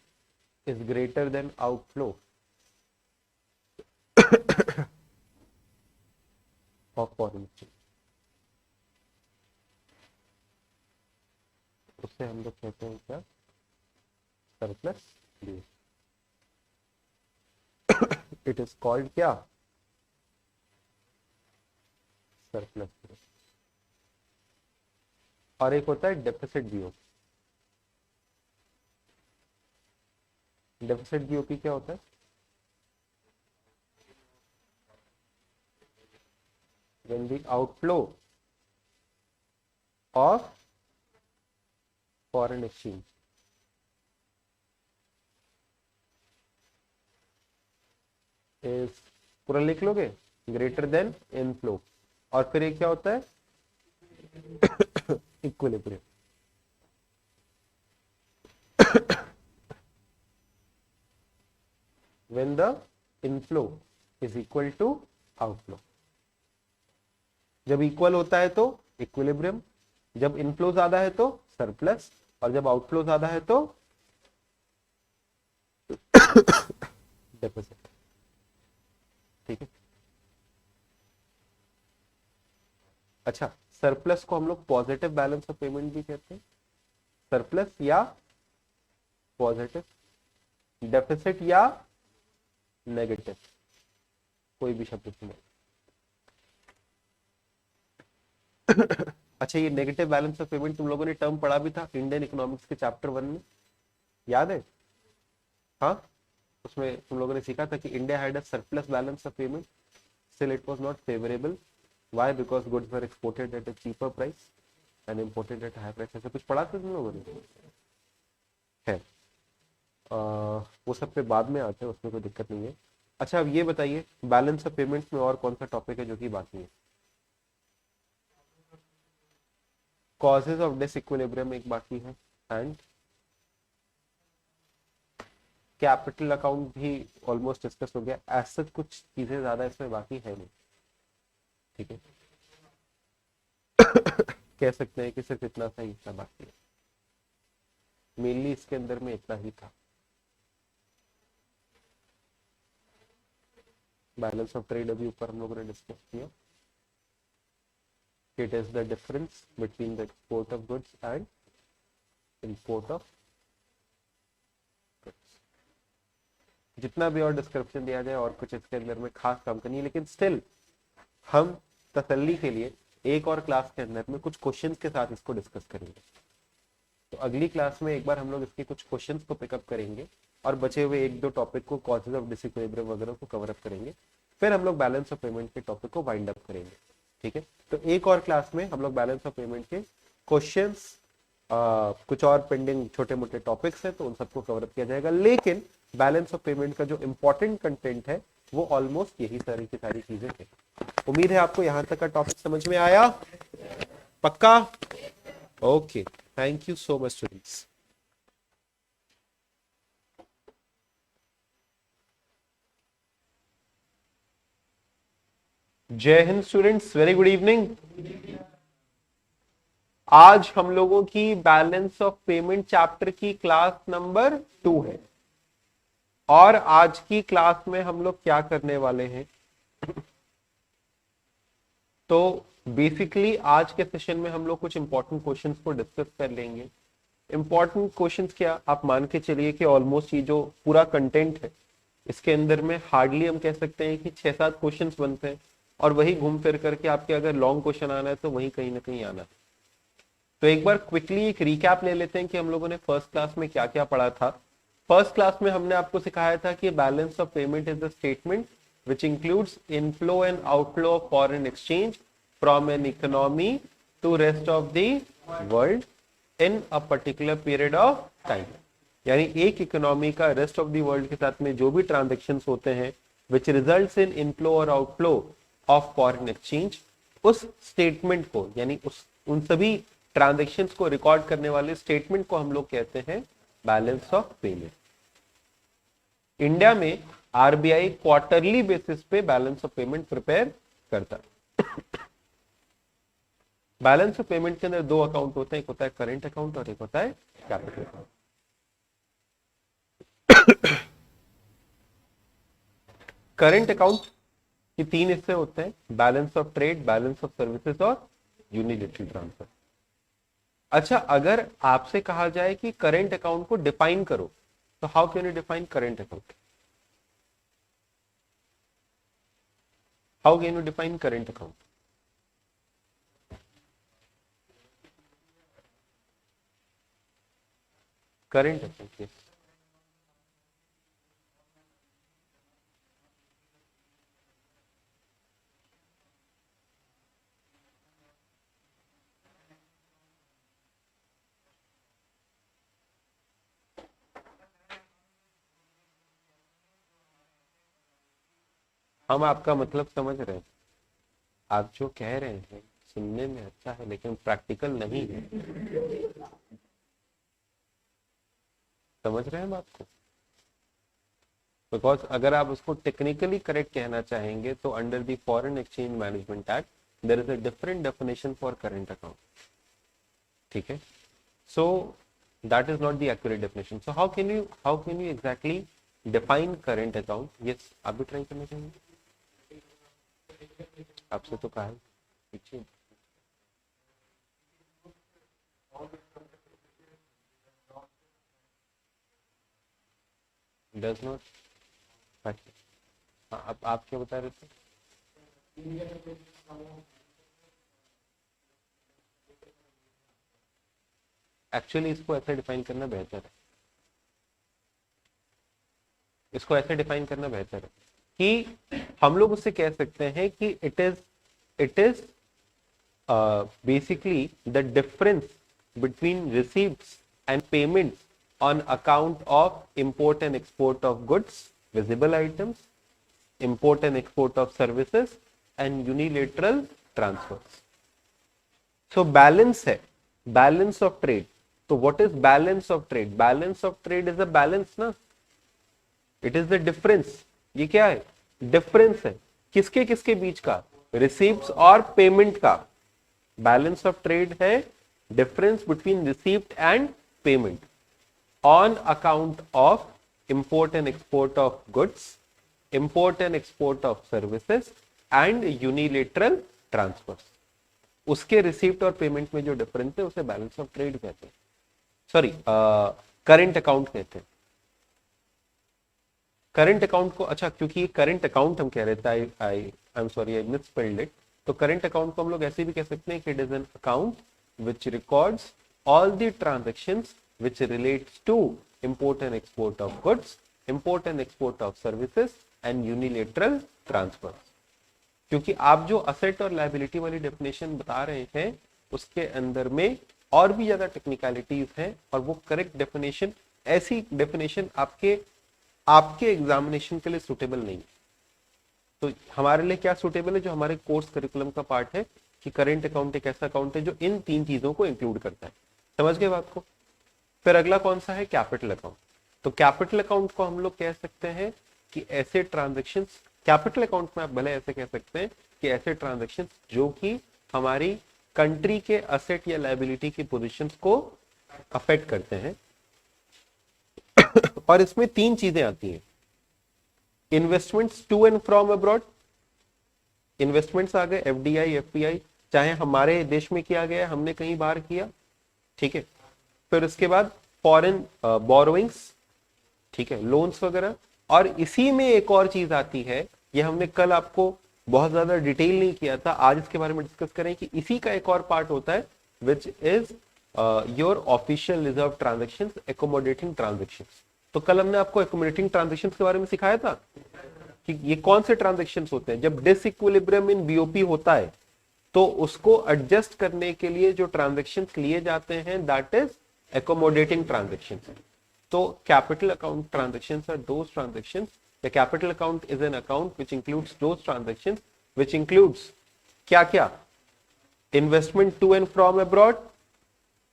is greater than outflow of foreign exchange, उससे हम लोग कहते हैं क्या? सरप्लस। इट इज कॉल्ड क्या? सरप्लस। और एक होता है डेफिसिट बीओपी। डेफिसिट बीओपी क्या होता है? when the outflow of foreign exchange is, पूरा लिख लोगे, ग्रेटर देन इनफ्लो। और फिर ये क्या होता है? Equilibrium. when the inflow is equal to outflow। जब इक्वल होता है तो इक्विलिब्रियम, जब इनफ्लो ज्यादा है तो सरप्लस, और जब आउटफ्लो ज्यादा है तो डेफिसिट। ठीक है। अच्छा, सरप्लस को हम लोग पॉजिटिव बैलेंस ऑफ पेमेंट भी कहते हैं। सरप्लस या पॉजिटिव, डेफिसिट या नेगेटिव, कोई भी शब्द सुनो। अच्छा, ये नेगेटिव बैलेंस ऑफ पेमेंट तुम लोगों ने टर्म पढ़ा भी था इंडियन इकोनॉमिक्स के चैप्टर 1 में, याद है? हाँ, उसमें तुम लोगों ने सीखा था कि India had a surplus balance of payment, still it was not favourable. Why? Because goods were exported at a cheaper price and imported at high price. ऐसा कुछ पढ़ा था तुम लोगों ने? है। वो सब पे बाद में आते हैं, उसमें कोई दिक्कत नहीं है। अच्छा अब ये बताइए, बैलेंस ऑफ पेमेंट्स में और कौन सा टॉपिक है जो कि बाकी है? कॉजेज ऑफ डिसइक्विलिब्रियम एक बाकी है, एंड कैपिटल अकाउंट भी ऑलमोस्ट डिस्कस हो गया। ऐसा कुछ चीजें ज्यादा इसमें बाकी है नहीं, ठीक है। कह सकते हैं कि सिर्फ इतना सा हिस्सा बाकी है, मेनली इसके अंदर में इतना ही था। बैलेंस ऑफ ट्रेड अभी ऊपर हम लोगों ने डिस्कस किया। It is the difference between the export of goods and import of goods. जितना भी और डिस्क्रिप्शन दिया जाए और कुछ इसके अंदर में खास काम करनी है, लेकिन स्टिल हम तसल्ली के लिए एक और क्लास के अंदर में कुछ क्वेश्चंस के साथ इसको डिस्कस करेंगे। तो अगली क्लास में एक बार हम लोग इसके कुछ क्वेश्चंस को पिकअप करेंगे और बचे हुए एक दो टॉपिक को, कॉजेज ऑफ डिसइक्विलिब्रियम वगैरह को कवर अप करेंगे। फिर हम लोग बैलेंस ऑफ पेमेंट के टॉपिक को वाइंड अप करेंगे, ठीक है। तो एक और क्लास में हम लोग बैलेंस ऑफ पेमेंट के क्वेश्चंस, कुछ और पेंडिंग छोटे मोटे टॉपिक्स हैं तो उन सबको कवर अप किया जाएगा। लेकिन बैलेंस ऑफ पेमेंट का जो इंपॉर्टेंट कंटेंट है वो ऑलमोस्ट यही सारी की सारी चीजें हैं। उम्मीद है आपको यहां तक का टॉपिक समझ में आया, पक्का? Okay, thank you so much students. जय हिंद स्टूडेंट्स, वेरी गुड इवनिंग। आज हम लोगों की बैलेंस ऑफ पेमेंट चैप्टर की क्लास नंबर 2 है, और आज की क्लास में हम लोग क्या करने वाले हैं, तो बेसिकली आज के सेशन में हम लोग कुछ इंपॉर्टेंट क्वेश्चंस को डिस्कस कर लेंगे। इंपॉर्टेंट क्वेश्चंस क्या, आप मान के चलिए कि ऑलमोस्ट ये जो पूरा कंटेंट है इसके अंदर में हार्डली हम कह सकते हैं कि 6-7 क्वेश्चंस बनते हैं, और वही घूम फिर करके आपके अगर लॉन्ग क्वेश्चन आना है तो वही कहीं ना कहीं आना है। तो एक बार क्विकली एक रिकैप ले लेते हैं कि हम लोगों ने फर्स्ट क्लास में क्या क्या पढ़ा था। फर्स्ट क्लास में हमने आपको सिखाया था कि balance of payment is the statement which includes inflow and outflow of foreign exchange from an economy to rest of the world in a particular period of time। यानी एक इकोनॉमी का rest of the world के साथ में जो भी transactions होते हैं which results in inflow और outflow of foreign exchange, उस स्टेटमेंट को यानी उन सभी ट्रांजेक्शन्स को रिकॉर्ड करने वाले स्टेटमेंट को हम लोग कहते हैं बैलेंस ऑफ पेमेंट। इंडिया में आरबीआई क्वार्टरली बेसिस पे बैलेंस ऑफ पेमेंट प्रिपेयर करता है। बैलेंस ऑफ पेमेंट के अंदर दो अकाउंट होते हैं, एक होता है करंट अकाउंट और एक होता है कैपिटल अकाउंट। करंट अकाउंट के 3 हिस्से होते हैं, balance of trade, balance of services और यूनिलैटरल ट्रांसफर। अच्छा, अगर आपसे कहा जाए कि करंट अकाउंट को डिफाइन करो, तो how can you define current account? How can you define current account? Current account, yes. हम आपका मतलब समझ रहे हैं, आप जो कह रहे हैं सुनने में अच्छा है लेकिन प्रैक्टिकल नहीं है। समझ रहे हैं हम आपको? बिकॉज अगर आप उसको टेक्निकली करेक्ट कहना चाहेंगे तो under the foreign exchange management act there is a different definition for current account, ठीक है। So that is not the accurate definition. So how can you exactly define current account? Yes, आप भी try करना चाहेंगे? आपसे तो कहा है पीछे। डज नॉट, आप क्या बता रहे थे? एक्चुअली इसको ऐसे डिफाइन करना बेहतर है, इसको ऐसे डिफाइन करना बेहतर है कि हम लोग उससे कह सकते हैं कि it is basically the difference between receipts and payments on account of import and export of goods, visible items, import and export of services and unilateral transfers. So balance है, balance of trade. तो what is balance of trade? Balance of trade is a balance ना, it is the difference. ये क्या है? Difference है किसके किसके बीच का? Receipts और payment का. Balance of trade है difference between receipt and payment on account of import and export of goods, import and export of services and unilateral transfers. उसके रिसीप्ट और पेमेंट में जो डिफरेंस है उसे बैलेंस ऑफ ट्रेड कहते हैं, सॉरी करंट अकाउंट कहते हैं. करंट अकाउंट को, अच्छा क्योंकि ये करंट अकाउंट हम कह रहे थे, I am sorry I misspelled it. तो करंट अकाउंट को हम लोग ऐसे भी कह सकते हैं कि it is an account which records all the transactions which relates to import and export of goods, import and export of services and unilateral transfers. क्योंकि आप जो असेट और लायबिलिटी वाली डेफिनेशन बता रहे हैं उसके अंदर में और भी ज्यादा टेक्निकलिटीज हैं और वो करेक्ट डेफिनेशन, ऐसी डेफिनेशन आपके एग्जामिनेशन के लिए सुटेबल नहीं. तो हमारे लिए क्या सुटेबल है? जो हमारे कोर्स करिकुलम का पार्ट है कि करेंट अकाउंट एक ऐसा अकाउंट है जो इन 3 चीजों को इंक्लूड करता है. समझ गए बात को? फिर अगला कौन सा है? Capital account. तो कैपिटल अकाउंट को हम लोग कह सकते हैं कि ऐसे ट्रांजैक्शंस, कैपिटल अकाउंट में आप भले ऐसे कह सकते हैं कि ऐसे ट्रांजैक्शंस जो कि हमारी कंट्री के असेट या लायबिलिटी की पोजीशंस को अफेक्ट करते हैं. और इसमें 3 चीजें आती हैं. Investments to and from abroad, investments आ गए, एफडीआई, एफपीआई, चाहे हमारे देश में किया गया, हमने कहीं बाहर किया, ठीक है. फिर उसके बाद फॉरेन बोरोइंग्स, ठीक है, लोन्स वगैरह. और इसी में एक और चीज आती है, ये हमने कल आपको बहुत ज्यादा डिटेल नहीं किया था, आज इसके बारे में डिस्कस करें कि इसी का एक और पार्ट होता है which is your official reserve transactions, accommodating transactions. तो कल हमने आपको एकोमोडेटिंग ट्रांजैक्शंस के बारे में सिखाया था कि ये कौन से ट्रांजैक्शंस होते हैं. जब डिसइक्विलिब्रियम इन बीओपी होता है तो उसको एडजस्ट करने के लिए जो ट्रांजैक्शंस लिए जाते हैं that is accommodating transactions. So capital account transactions are those transactions. The capital account is an account which includes those transactions, which includes क्या क्या? Investment to and from abroad,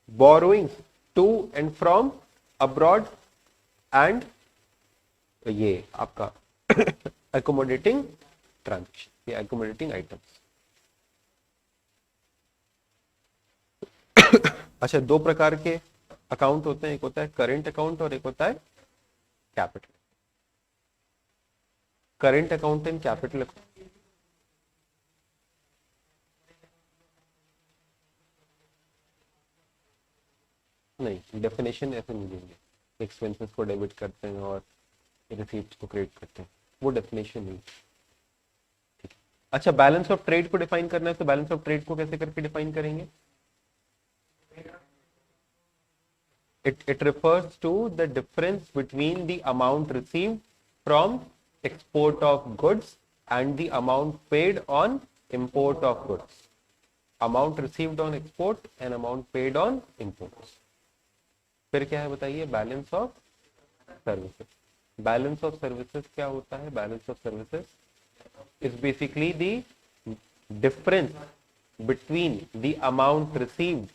borrowings to and from abroad, and ये आपका accommodating transaction, ये accommodating items. अच्छा, 2 प्रकार के account होते हैं, एक होता है करेंट अकाउंट और एक होता है capital. Current account and capital account. नहीं, डेफिनेशन ऐसे नहीं देंगे. एक्सपेंसेस को डेबिट करते हैं और रिसीप्ट को क्रेडिट करते हैं, वो डेफिनेशन नहीं. ठीक है. अच्छा, बैलेंस ऑफ ट्रेड को डिफाइन करना है, तो बैलेंस ऑफ ट्रेड को कैसे करके डिफाइन करेंगे? It refers to the difference between the amount received from export of goods and the amount paid on import of goods. Amount received on export and amount paid on imports. फिर क्या है बताइए? Balance of services. Balance of services क्या होता है? Balance of services is basically the difference between the amount received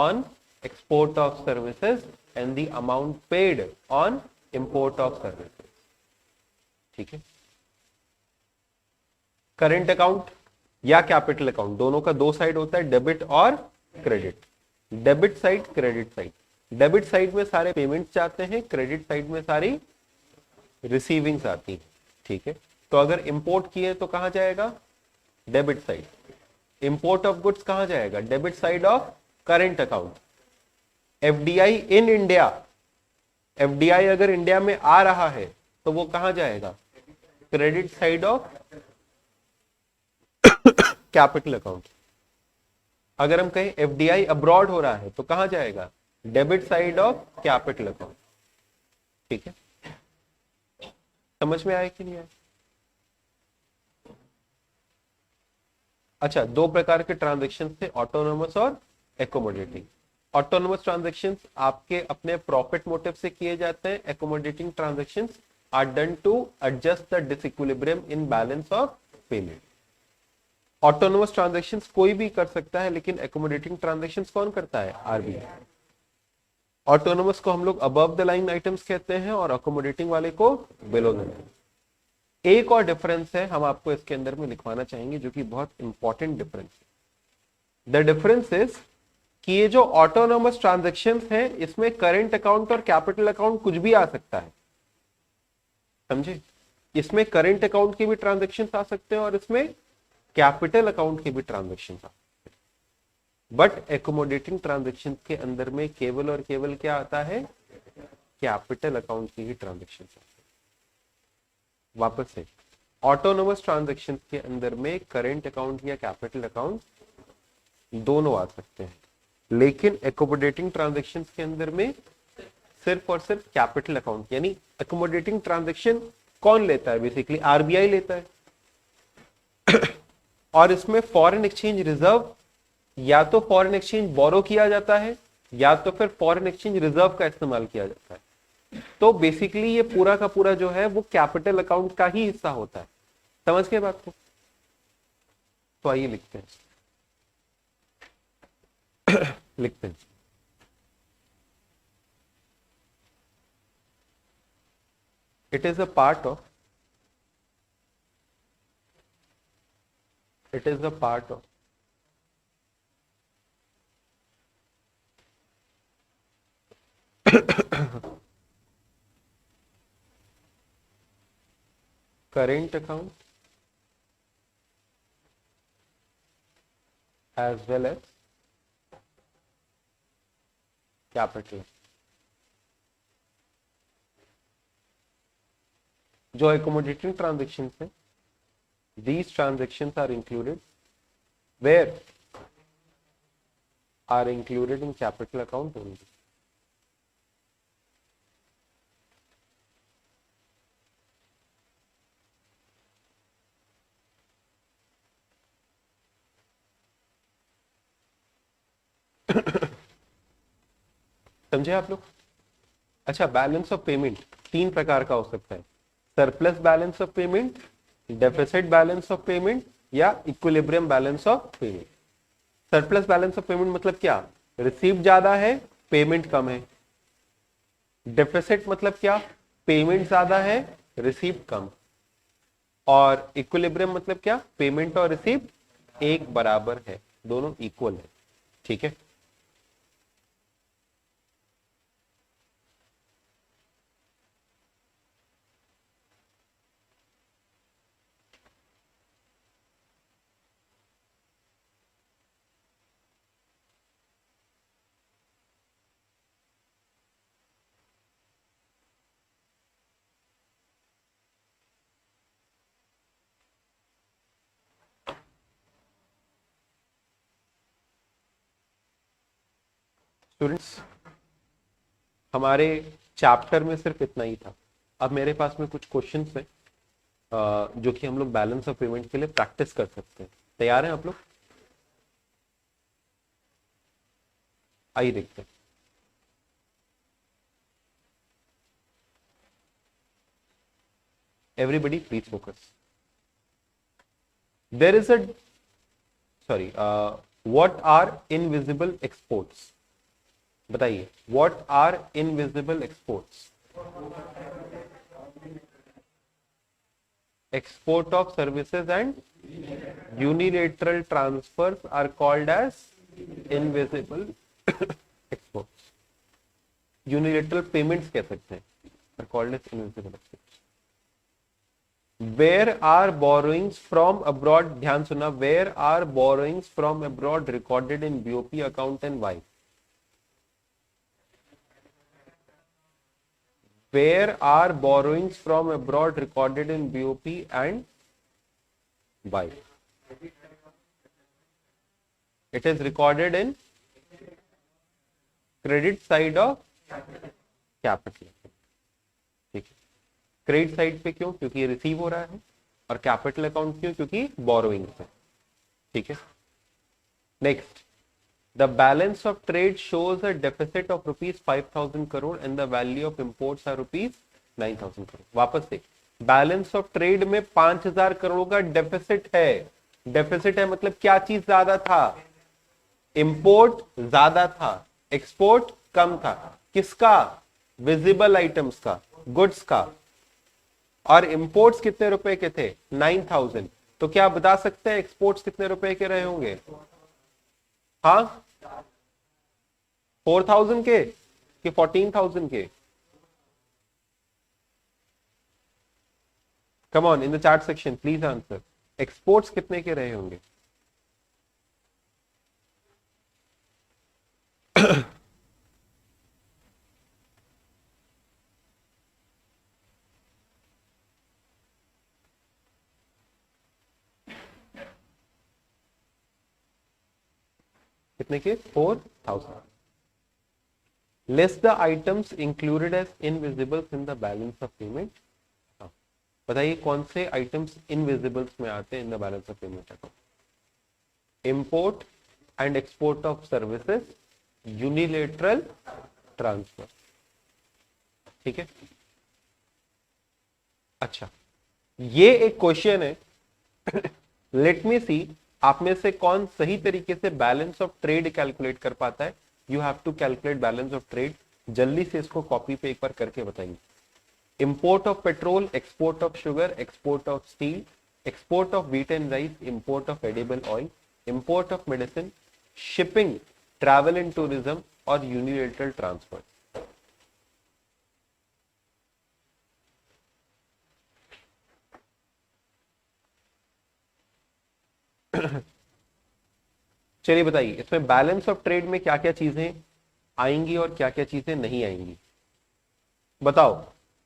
on export of services and the amount paid on import of services. ठीक है. Current account या capital account दोनों का 2 side होता है, डेबिट और credit. Debit side, credit side. Debit side में सारे पेमेंट्स जाते हैं, क्रेडिट साइड में सारी रिसीविंग्स आती हैं. ठीक है. तो अगर इंपोर्ट किए तो कहां जाएगा? Debit side. Import of goods कहां जाएगा? Debit side of current account. FDI in India, FDI अगर इंडिया में आ रहा है तो वो कहां जाएगा? Credit side of capital account. अगर हम कहें एफडीआई अब्रॉड हो रहा है तो कहां जाएगा? Debit side of capital account. ठीक है. समझ में आया कि नहीं आया? अच्छा, 2 प्रकार के ट्रांजैक्शन थे, ऑटोनोमस और एकोमोडेटिंग. ऑटोनोमस ट्रांजेक्शन्स आपके अपने प्रॉफिट मोटिव से किए जाते हैं। Accommodating transactions are done to adjust the disequilibrium in balance of payment. Autonomous transactions कोई भी कर सकता है, लेकिन एकोमोडेटिंग ट्रांजेक्शन्स कौन करता है? आरबीआई। ऑटोनोमस को हम लोग अबव द लाइन आइटम्स कहते हैं और अकोमोडेटिंग वाले को बिलो द लाइन। एक और डिफरेंस है, हम आपको इसके अंदर में लिखवाना चाहेंगे, जो कि बहुत इंपॉर्टेंट डिफरेंस है। द डिफरेंस इज कि ये जो ऑटोनोमस ट्रांजेक्शन्स हैं, इसमें करंट अकाउंट और कैपिटल अकाउंट कुछ भी आ सकता है, समझे? इसमें करंट अकाउंट के भी ट्रांजेक्शन्स आ सकते हैं और इसमें कैपिटल अकाउंट के भी ट्रांजेक्शन्स आ सकते हैं। बट एकोमोडेटिंग ट्रांजेक्शन्स के अंदर में केवल और केवल क्या आता है? कैपिटल अकाउंट की ही ट्रांजेक्शन्स आते हैं। वापस से, ऑटोनोमस ट्रांजेक्शन्स के अंदर में करंट अकाउंट या कैपिटल अकाउंट दोनों आ सकते हैं, लेकिन एकोमोडेटिंग ट्रांजेक्शन्स के अंदर में सिर्फ और सिर्फ कैपिटल अकाउंट। यानी एकोमोडेटिंग ट्रांजेक्शन कौन लेता है? बेसिकली आरबीआई लेता है। और इसमें फॉरेन एक्सचेंज रिजर्व, या तो फॉरेन एक्सचेंज बोरो किया जाता है या तो फिर फॉरेन एक्सचेंज रिजर्व का इस्तेमाल किया जाता है। तो बेसिकली ये पूरा का पूरा जो है वो कैपिटल अकाउंट का ही हिस्सा होता है। समझ गए बात को? तो आइए लिखते हैं। लिखते हैं, it is a part of current account as well as capital। जो एकोमोडेटिंग ट्रांजेक्शन है, these transactions are included where are included in capital account only। समझे आप लोग? अच्छा, बैलेंस ऑफ पेमेंट तीन प्रकार का हो सकता है: surplus balance of payment, deficit balance of payment या equilibrium balance of payment. Surplus balance of payment मतलब क्या? रिसीव ज्यादा है, पेमेंट कम है। डेफिसिट मतलब क्या? पेमेंट ज्यादा है, रिसीव कम। और इक्विलिब्रियम मतलब क्या? पेमेंट और रिसीव एक बराबर है, दोनों इक्वल है। ठीक है, स्टूडेंट्स हमारे चैप्टर में सिर्फ इतना ही था। अब मेरे पास में कुछ क्वेश्चंस हैं जो कि हम लोग बैलेंस ऑफ पेमेंट के लिए प्रैक्टिस कर सकते हैं। तैयार हैं आप लोग? आइए देखते हैं। Everybody please focus. There is a sorry what are invisible exports? बताइए, what are invisible exports? Export of services and unilateral transfers are called as invisible exports. Unilateral payments कह सकते हैं, are called as invisible exports. Where are borrowings from abroad? ध्यान सुना, where are borrowings from abroad recorded in BOP account and why? Where are borrowings from abroad recorded in BOP and why? It is recorded in credit side of capital। ठीक है, credit side पे क्यों? क्योंकि ये receive हो रहा है। और कैपिटल अकाउंट क्यों? क्योंकि बोरोइंग है। ठीक है, next, the balance of trade shows a deficit of rupees 5,000 crore and the value of imports are rupees 9,000 crore. वापस से, बैलेंस ऑफ ट्रेड में 5,000 करोड़ का डेफिसिट है। डेफिसिट है मतलब क्या चीज ज्यादा था? इंपोर्ट ज्यादा था, एक्सपोर्ट कम था। किसका? विजिबल आइटम्स का, गुड्स का। और इंपोर्ट्स कितने रुपए के थे? 9,000। तो क्या आप बता सकते हैं एक्सपोर्ट्स कितने रुपए के रहे होंगे? हाँ, 4,000 के कि 14,000 के? Come on, in the chat section please answer. Exports कितने के रहे होंगे? कितने के? 4,000। List the items included as invisibles in the balance of payment. बताइए कौन से आइटम्स इनविजिबल्स में आते हैं in the balance of payment account? Import and export of services, unilateral transfer. ठीक है, अच्छा, ये एक क्वेश्चन है। लेट मी सी, आप में से कौन सही तरीके से बैलेंस ऑफ ट्रेड कैलकुलेट कर पाता है? You have to calculate balance of trade. जल्दी से इसको कॉपी पे एक बार करके बताइए। Import of petrol, export of sugar, export of steel, export of wheat and rice, import of edible oil, import of medicine, shipping, travel and tourism और unilateral transfer. चलिए बताइए, इसमें बैलेंस ऑफ ट्रेड में क्या क्या चीजें आएंगी और क्या क्या चीजें नहीं आएंगी? बताओ।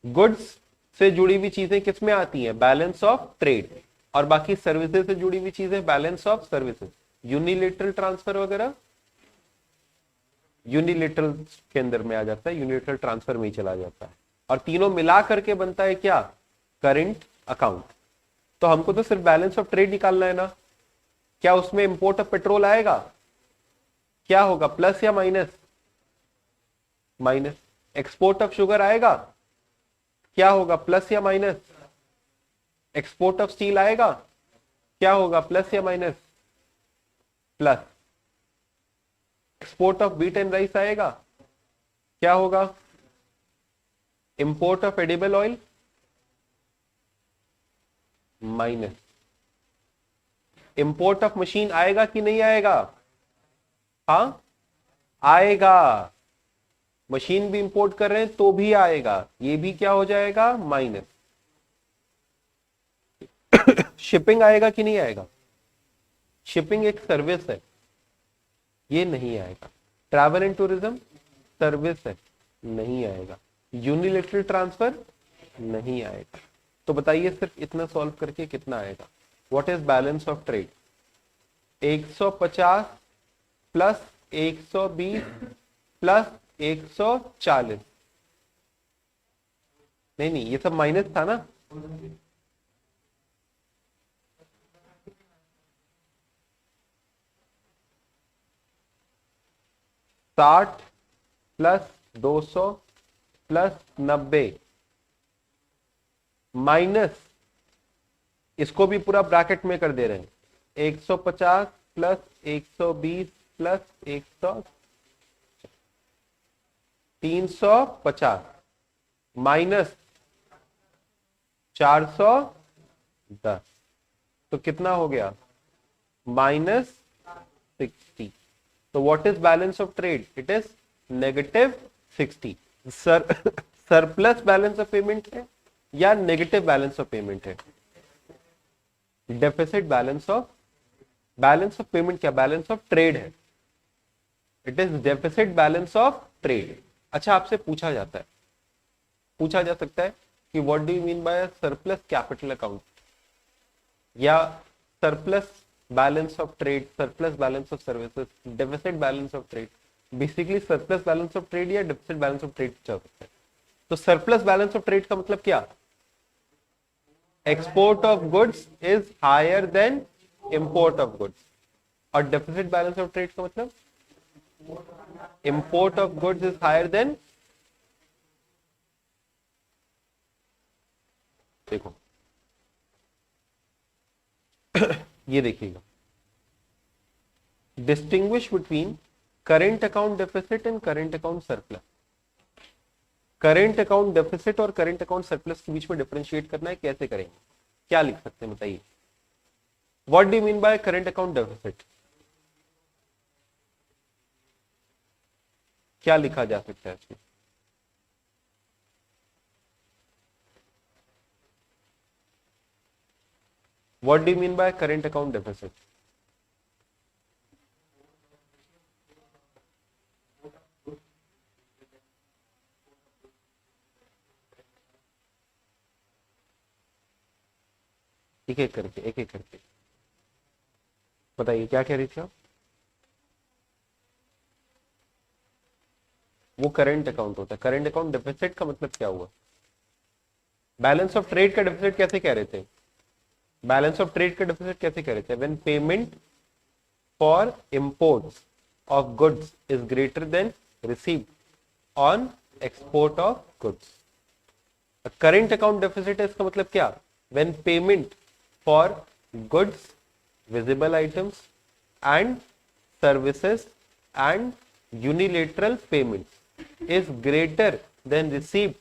गुड्स से जुड़ी हुई चीजें किसमें आती हैं? Balance of trade. और बाकी सर्विसेज से जुड़ी हुई चीजें balance of services. Unilateral transfer वगैरह यूनिलेटरल के अंदर में आ जाता है, यूनिलेटरल ट्रांसफर में ही चला जाता है। और तीनों मिला करके बनता है क्या? Current account. तो हमको तो सिर्फ बैलेंस ऑफ ट्रेड निकालना है ना। क्या उसमें इंपोर्ट ऑफ पेट्रोल आएगा? क्या होगा, प्लस या minus? Minus. Export of sugar आएगा? क्या होगा, प्लस या माइनस? एक्सपोर्ट ऑफ स्टील आएगा? क्या होगा, प्लस या minus? Plus. Export of wheat and rice आएगा? क्या होगा? Import of edible oil? Minus. Import of machine आएगा कि नहीं आएगा? हाँ, आएगा। मशीन भी इंपोर्ट कर रहे हैं तो भी आएगा, ये भी क्या हो जाएगा? माइनस। शिपिंग आएगा कि नहीं आएगा? शिपिंग एक सर्विस है, ये नहीं आएगा। ट्रैवल एंड टूरिज्म सर्विस है, नहीं आएगा। यूनिलेटरल ट्रांसफर नहीं आएगा। तो बताइए सिर्फ इतना सॉल्व करके कितना आएगा? What is balance of trade? 150 plus 120 plus 140। नहीं, ये सब माइनस था ना। साठ प्लस 200 प्लस 90 माइनस, इसको भी पूरा ब्रैकेट में कर दे रहे हैं। 150 प्लस 120 प्लस 100, 350 माइनस 410। तो कितना हो गया? -60। तो what is balance of trade? It is -60। Surplus balance of payment है या नेगेटिव बैलेंस ऑफ पेमेंट है? डेफिसिट बैलेंस ऑफ पेमेंट क्या? बैलेंस ऑफ ट्रेड है। It is deficit balance of trade. अच्छा, आपसे पूछा जा सकता है कि what do you mean by surplus capital account या surplus balance of trade, surplus balance of services, deficit balance of trade. Basically surplus balance of trade या deficit balance of trade चल सकता है। तो सरप्लस बैलेंस ऑफ ट्रेड का मतलब क्या? Export of goods is higher than import of goods. और deficit balance of trade का मतलब import of goods is higher than, देखो ये देखिएगा, distinguish between current account deficit and current account surplus. Current account deficit और current account surplus के बीच में डिफरेंशिएट करना है, कैसे करेंगे, क्या लिख सकते हैं बताइए? What do you mean bye current account deficit? क्या लिखा जा सकता है इसमें? What do you mean bye current account deficit? एक एक करके बताइए, क्या कह रही थी आप? वो करंट अकाउंट होता है। करंट अकाउंट डेफिसिट का मतलब क्या हुआ? बैलेंस ऑफ ट्रेड का डेफिसिट कैसे कह रहे थे? बैलेंस ऑफ ट्रेड का डेफिसिट कैसे कह रहे थे? When payment for imports of goods is greater than received on export of goods. Current account deficit है, इसका मतलब क्या? When payment for goods, visible items and services and unilateral payments is greater than received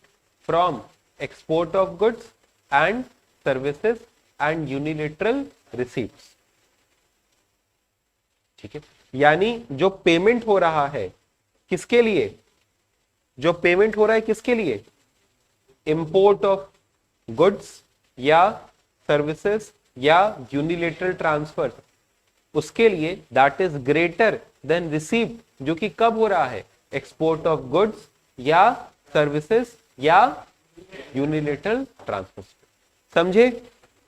from export of goods and services and unilateral receipts। ठीक है, यानी जो payment हो रहा है किसके लिए? जो पेमेंट हो रहा है किसके लिए? इंपोर्ट ऑफ गुड्स या सर्विसेज या यूनिलेटरल ट्रांसफर, उसके लिए that is greater than received, जो कि कब हो रहा है? एक्सपोर्ट ऑफ गुड्स या सर्विसेज या यूनिलेटरल ट्रांसफर। समझे?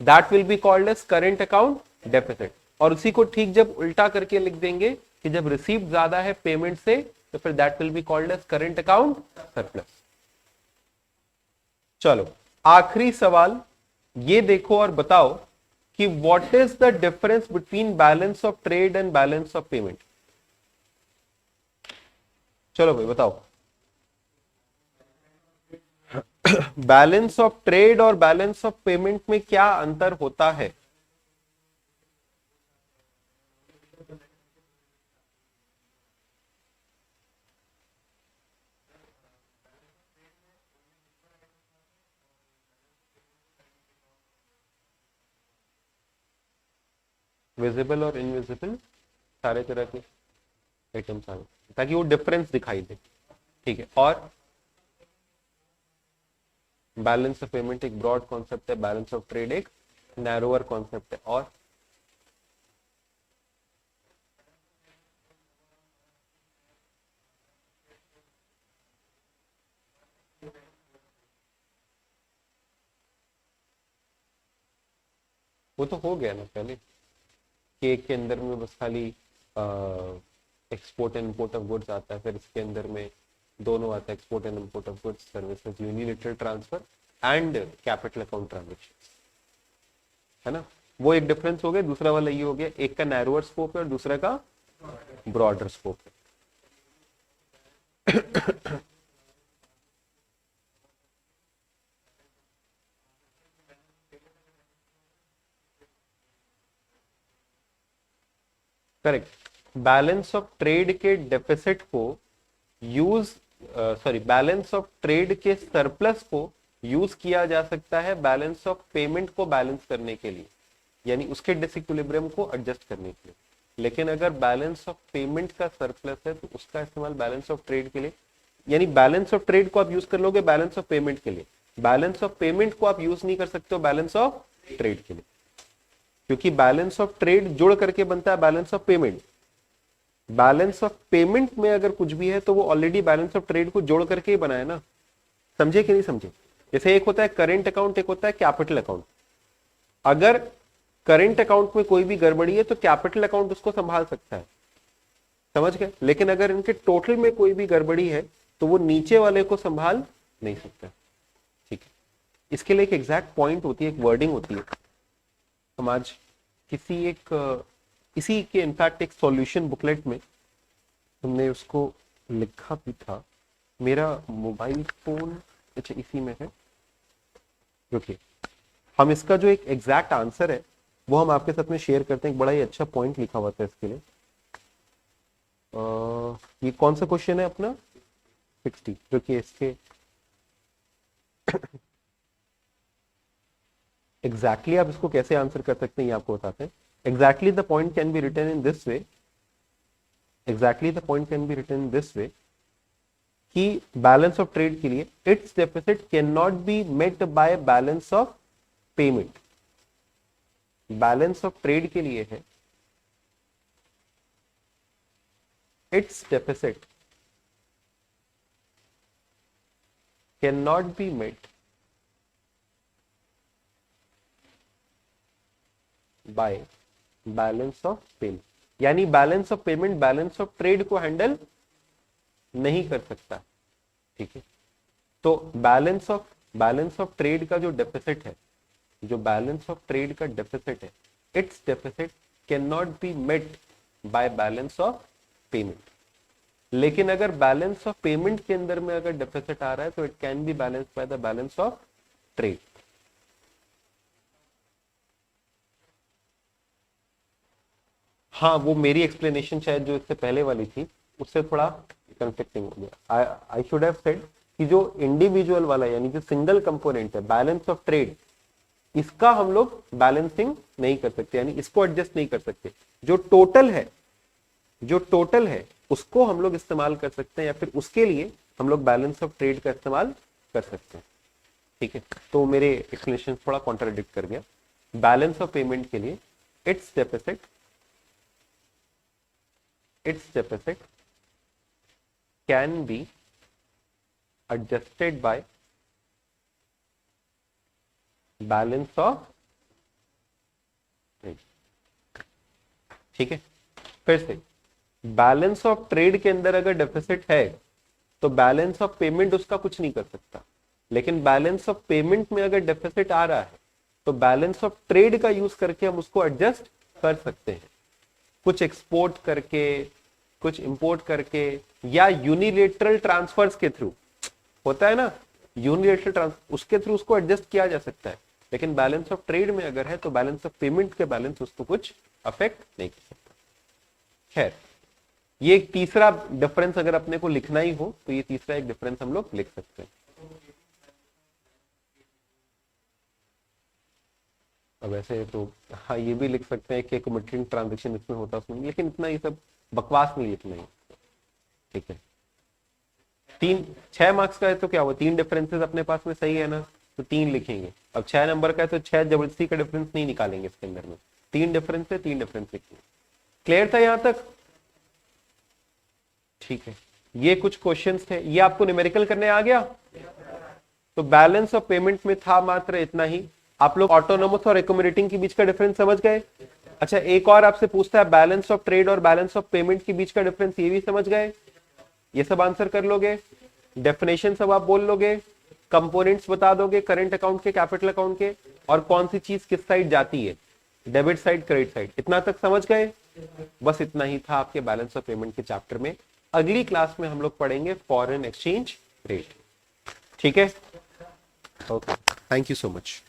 That will be called as current account deficit. और उसी को ठीक जब उल्टा करके लिख देंगे कि जब रिसीव ज्यादा है पेमेंट से, तो फिर that will be called as current account surplus. चलो आखिरी सवाल ये देखो और बताओ कि what is the difference between balance of trade and balance of payment? चलो भाई बताओ। बैलेंस ऑफ ट्रेड और बैलेंस ऑफ पेमेंट में क्या अंतर होता है? विजिबल और इनविजिबल सारे तरह के आइटम्स आ गए, ताकि वो डिफरेंस दिखाई दे। ठीक है, और बैलेंस ऑफ पेमेंट एक ब्रॉड कॉन्सेप्ट है, बैलेंस ऑफ ट्रेड एक नैरोअर कॉन्सेप्ट है। और वो तो हो गया ना पहले, केक के अंदर में बस खाली export and import of goods आता है, फिर इसके अंदर में दोनों आता है, export and import of goods, services, unilateral transfer and capital account transaction, है ना? वो एक डिफरेंस हो गया। दूसरा वाला ये हो गया, एक का नैरोअर स्कोप है और दूसरा का ब्रॉडर स्कोप है। करेक्ट। बैलेंस ऑफ ट्रेड के डेफिसिट को बैलेंस ऑफ ट्रेड के सरप्लस को यूज किया जा सकता है बैलेंस ऑफ पेमेंट को बैलेंस करने के लिए, यानी उसके डिसइक्विलिब्रियम को एडजस्ट करने के लिए। लेकिन अगर बैलेंस ऑफ पेमेंट का सरप्लस है तो उसका इस्तेमाल बैलेंस ऑफ ट्रेड के लिए, यानी बैलेंस ऑफ ट्रेड को आप यूज कर लोगे बैलेंस ऑफ पेमेंट के लिए, बैलेंस ऑफ पेमेंट को आप यूज नहीं कर सकते हो बैलेंस ऑफ ट्रेड के लिए, क्योंकि बैलेंस ऑफ ट्रेड जुड़ करके बनता है balance of payment. Balance of payment में अगर कुछ भी है तो वो ऑलरेडी बैलेंस ऑफ ट्रेड को जोड़ करके ही बनाया ना। समझे कि नहीं समझे? जैसे एक होता है करेंट अकाउंट, एक होता है कैपिटल अकाउंट। अगर करेंट अकाउंट में कोई भी गड़बड़ी है तो कैपिटल अकाउंट उसको संभाल सकता है, समझ गए? लेकिन अगर इनके टोटल में कोई भी गड़बड़ी है तो वो नीचे वाले को संभाल नहीं सकता। ठीक है, इसके लिए एक एग्जैक्ट पॉइंट होती है, एक वर्डिंग होती है। हम आज किसी एक इसी के इनफैक्ट एक सॉल्यूशन बुकलेट में हमने उसको लिखा भी था, मेरा मोबाइल फोन अच्छा इसी में है। ओके, हम इसका जो एक एग्जैक्ट आंसर है वो हम आपके साथ में शेयर करते हैं। एक बड़ा ही अच्छा पॉइंट लिखा हुआ था इसके लिए। ये कौन सा क्वेश्चन है अपना 60, जो कि इसके एग्जैक्टली आप इसको कैसे आंसर कर सकते हैं ये आपको बताते हैं। Exactly the point can be written in this way, exactly the point can be written in this way कि बैलेंस ऑफ ट्रेड के लिए its deficit can not be met by balance of payment. Balance of trade के लिए है its deficit can not be met by balance of payment, यानी balance of payment balance of trade को handle नहीं कर सकता। ठीक है, तो बैलेंस ऑफ ट्रेड का जो डेफिसिट है, जो बैलेंस ऑफ ट्रेड का डेफिसिट है, its deficit can not be met by balance of payment. लेकिन अगर बैलेंस ऑफ पेमेंट के अंदर में अगर डेफिसिट आ रहा है तो it can be balance by the balance of trade. हाँ, वो मेरी एक्सप्लेनेशन शायद जो इससे पहले वाली थी उससे थोड़ा कंफ्लिक्टिंग हो गया। आई शुड हैव सेड कि जो इंडिविजुअल वाला यानी जो सिंगल कंपोनेंट है बैलेंस ऑफ ट्रेड, इसका हम लोग बैलेंसिंग नहीं कर सकते, यानी इसको एडजस्ट नहीं कर सकते। जो टोटल है उसको हम लोग इस्तेमाल कर सकते हैं, या फिर उसके लिए हम लोग बैलेंस ऑफ ट्रेड का इस्तेमाल कर सकते हैं। ठीक है, तो मेरे एक्सप्लेनेशन थोड़ा कॉन्ट्राडिक्ट कर गया। बैलेंस ऑफ पेमेंट के लिए its deficit can be adjusted by balance of trade। ठीक है, फिर से बैलेंस ऑफ ट्रेड के अंदर अगर डेफिसिट है तो बैलेंस ऑफ पेमेंट उसका कुछ नहीं कर सकता, लेकिन बैलेंस ऑफ पेमेंट में अगर डेफिसिट आ रहा है तो बैलेंस ऑफ ट्रेड का यूज करके हम उसको एडजस्ट कर सकते हैं, कुछ एक्सपोर्ट करके, कुछ इंपोर्ट करके, या यूनिलेटरल ट्रांसफर्स के थ्रू। होता है ना यूनिलेटरल ट्रांसफर, उसके थ्रू उसको एडजस्ट किया जा सकता है। लेकिन बैलेंस ऑफ ट्रेड में अगर है तो बैलेंस ऑफ पेमेंट के बैलेंस उसको कुछ अफेक्ट नहीं कर सकता। खैर, ये एक तीसरा डिफरेंस अगर अपने को लिखना ही हो तो ये तीसरा एक डिफरेंस हम लोग लिख सकते हैं। अब ऐसे तो हाँ, ये भी लिख सकते हैं कि एक मटेरियल ट्रांजेक्शन इसमें होता है उसमें, लेकिन इतना ये सब बकवास नहीं लिखना है। ठीक है, 6 मार्क्स का है तो क्या हुआ, 3 डिफरेंसेस अपने पास में सही है ना, तो 3 लिखेंगे। अब 6 नंबर का है तो 6 जबरदस्ती का डिफरेंस नहीं निकालेंगे इसके अंदर में, 3 डिफरेंस है, 3 डिफरेंस लिखेंगे। क्लियर था यहां तक? ठीक है, ये कुछ क्वेश्चंस थे, ये आपको न्यूमेरिकल करने आ गया। तो बैलेंस ऑफ पेमेंट में था मात्र इतना ही। आप लोग ऑटोनोमस और एकोमोडेटिंग के बीच का डिफरेंस समझ गए। अच्छा, एक और आपसे पूछता है बैलेंस ऑफ ट्रेड और बैलेंस ऑफ पेमेंट के बीच का डिफरेंस, ये भी समझ गए? ये सब आंसर कर लोगे, डेफिनेशन सब आप बोल लोगे, कंपोनेंट्स बता दोगे करंट अकाउंट के, कैपिटल अकाउंट के, और कौन सी चीज किस साइड जाती है, डेबिट साइड क्रेडिट साइड, इतना तक समझ गए? बस इतना ही था आपके बैलेंस ऑफ पेमेंट के चैप्टर में। अगली क्लास में हम लोग पढ़ेंगे फॉरेन एक्सचेंज रेट। ठीक है, okay, thank you so much.